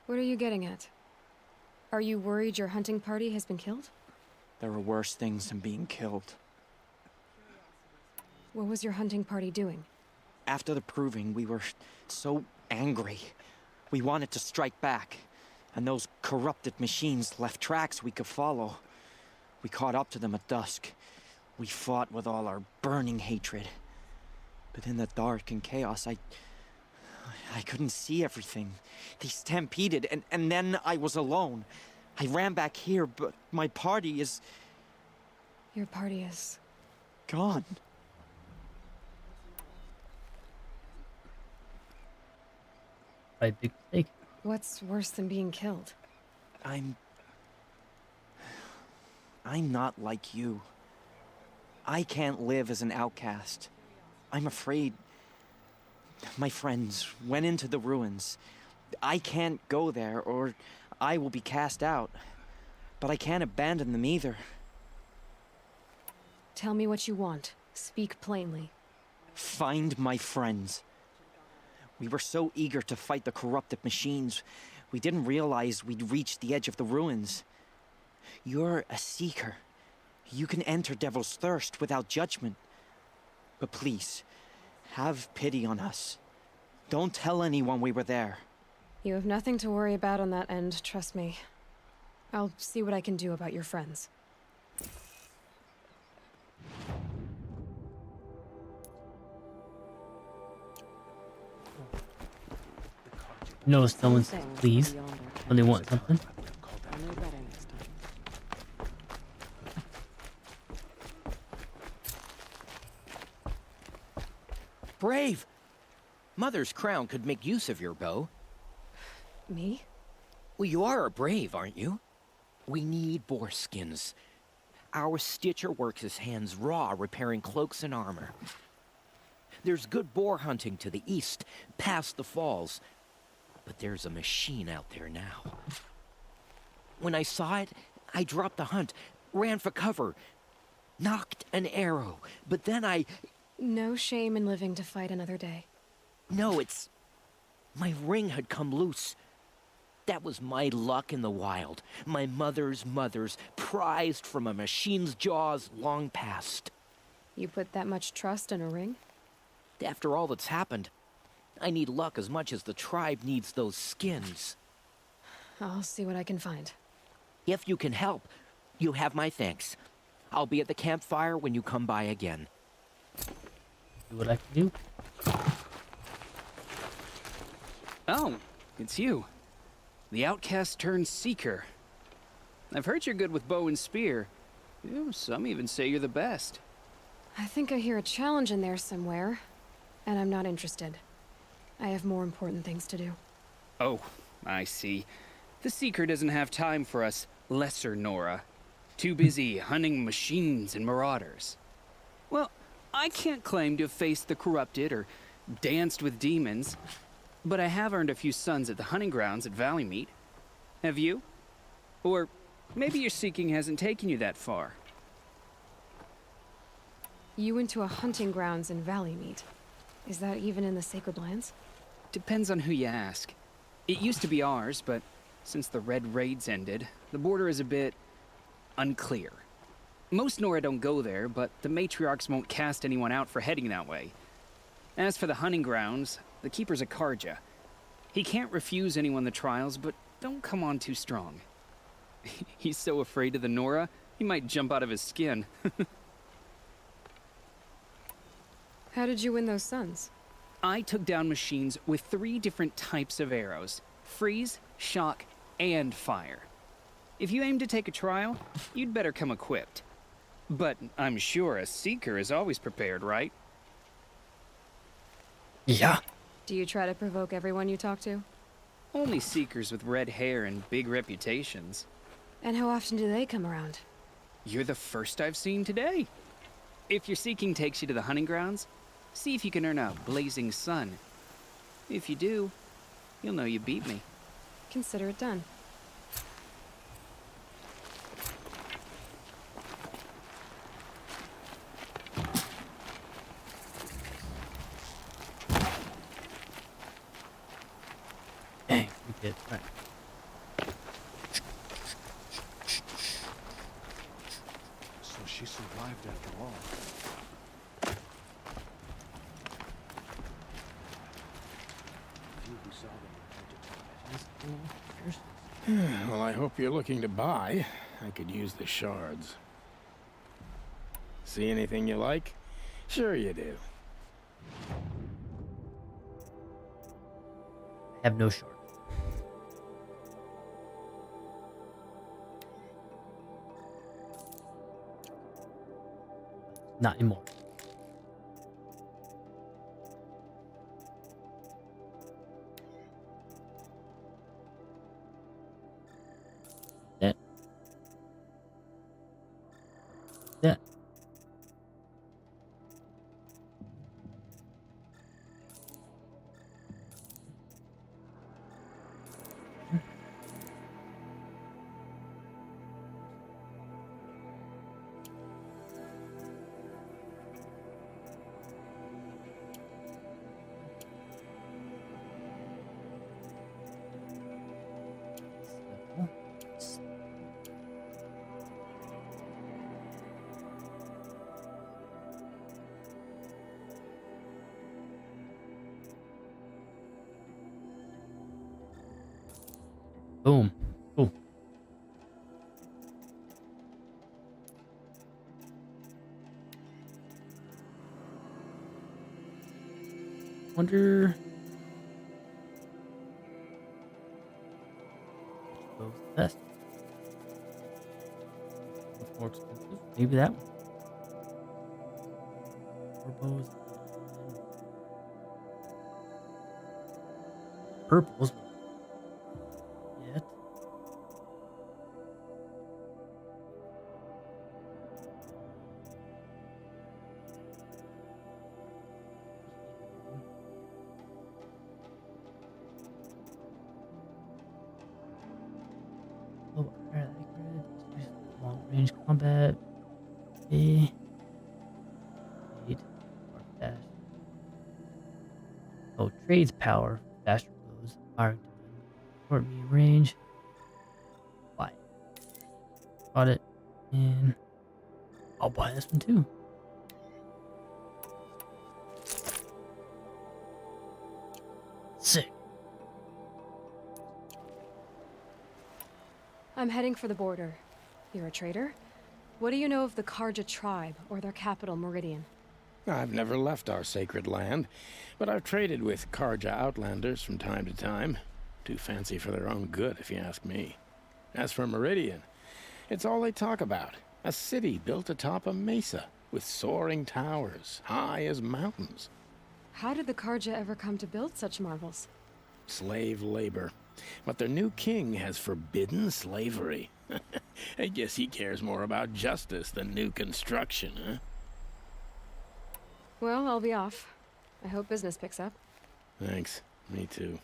What are you getting at? Are you worried your hunting party has been killed? There are worse things than being killed. What was your hunting party doing? After the Proving, we were so angry. We wanted to strike back. And those corrupted machines left tracks we could follow. We caught up to them at dusk. We fought with all our burning hatred. But in the dark and chaos, I couldn't see everything. They stampeded, and then I was alone. I ran back here, but my party is... Your party is... gone. By a big mistake. What's worse than being killed? I'm not like you. I can't live as an outcast. I'm afraid... My friends went into the ruins. I can't go there, or I will be cast out. But I can't abandon them either. Tell me what you want. Speak plainly. Find my friends. We were so eager to fight the corrupted machines, we didn't realize we'd reached the edge of the ruins. You're a seeker. You can enter Devil's Thirst without judgment. But please, have pity on us. Don't tell anyone we were there. You have nothing to worry about on that end, trust me. I'll see what I can do about your friends. No, someone says please when they want something. Brave! Mother's crown could make use of your bow. Me? Well, you are a brave, aren't you? We need boar skins. Our stitcher works his hands raw repairing cloaks and armor. There's good boar hunting to the east, past the falls. But there's a machine out there now. When I saw it, I dropped the hunt, ran for cover, knocked an arrow, but then I... No shame in living to fight another day. No, it's... My ring had come loose. That was my luck in the wild. My mother's prized from a machine's jaws long past. You put that much trust in a ring? After all that's happened, I need luck as much as the tribe needs those skins. I'll see what I can find. If you can help, you have my thanks. I'll be at the campfire when you come by again. Do what I can do. Oh, it's you. The outcast turned seeker. I've heard you're good with bow and spear. Some even say you're the best. I think I hear a challenge in there somewhere, and I'm not interested. I have more important things to do. Oh, I see. The Seeker doesn't have time for us lesser Nora. Too busy hunting machines and marauders. Well, I can't claim to have faced the corrupted or danced with demons, but I have earned a few sons at the hunting grounds at Valleymeet. Have you? Or maybe your seeking hasn't taken you that far. You went to a hunting grounds in Valleymeet. Is that even in the Sacred Lands? Depends on who you ask. It used to be ours, but since the Red Raids ended, the border is a bit unclear. Most Nora don't go there, but the matriarchs won't cast anyone out for heading that way. As for the hunting grounds, the keeper's a Karja. He can't refuse anyone the trials, but don't come on too strong. He's so afraid of the Nora, he might jump out of his skin. How did you win those suns? I took down machines with 3 different types of arrows: freeze, shock, and fire. If you aim to take a trial, you'd better come equipped. But I'm sure a Seeker is always prepared, right? Yeah. Do you try to provoke everyone you talk to? Only Seekers with red hair and big reputations. And how often do they come around? You're the first I've seen today. If your seeking takes you to the hunting grounds, see if you can earn a blazing sun. If you do, you'll know you beat me. Consider it done. Dang, we did. Right. So she survived after all. Few who saw them were to Well, I hope you're looking to buy. I could use the shards. See anything you like? Sure you do. I have no short. Not anymore. That. That. Boom. Cool. Wonder. Both best. What's more expensive? Maybe that one. Or both. Purples. Yet. Oh, accurate. Long range combat. A. Eight. Or fast. Oh, trades power. Faster blows. Firing time. Short medium range. Buy. Got it. And I'll buy this one too. Sick. I'm heading for the border. You're a trader? What do you know of the Karja tribe, or their capital, Meridian? I've never left our sacred land, but I've traded with Karja outlanders from time to time. Too fancy for their own good, if you ask me. As for Meridian, it's all they talk about. A city built atop a mesa, with soaring towers, high as mountains. How did the Karja ever come to build such marvels? Slave labor. But their new king has forbidden slavery. I guess he cares more about justice than new construction, huh? Well, I'll be off. I hope business picks up. Thanks. Me too.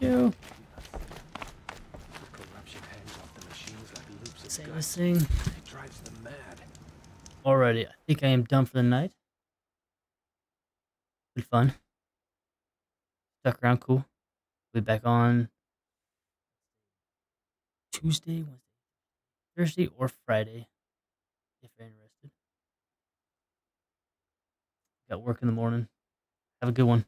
You. corruption hangs off the machines like loops of Say gut. this thing. It drives them mad. Alrighty, I think I am done for the night. Good fun. Stuck around, cool. We'll be back on Tuesday, Wednesday, Thursday, or Friday, if you're interested. Got work in the morning. Have a good one.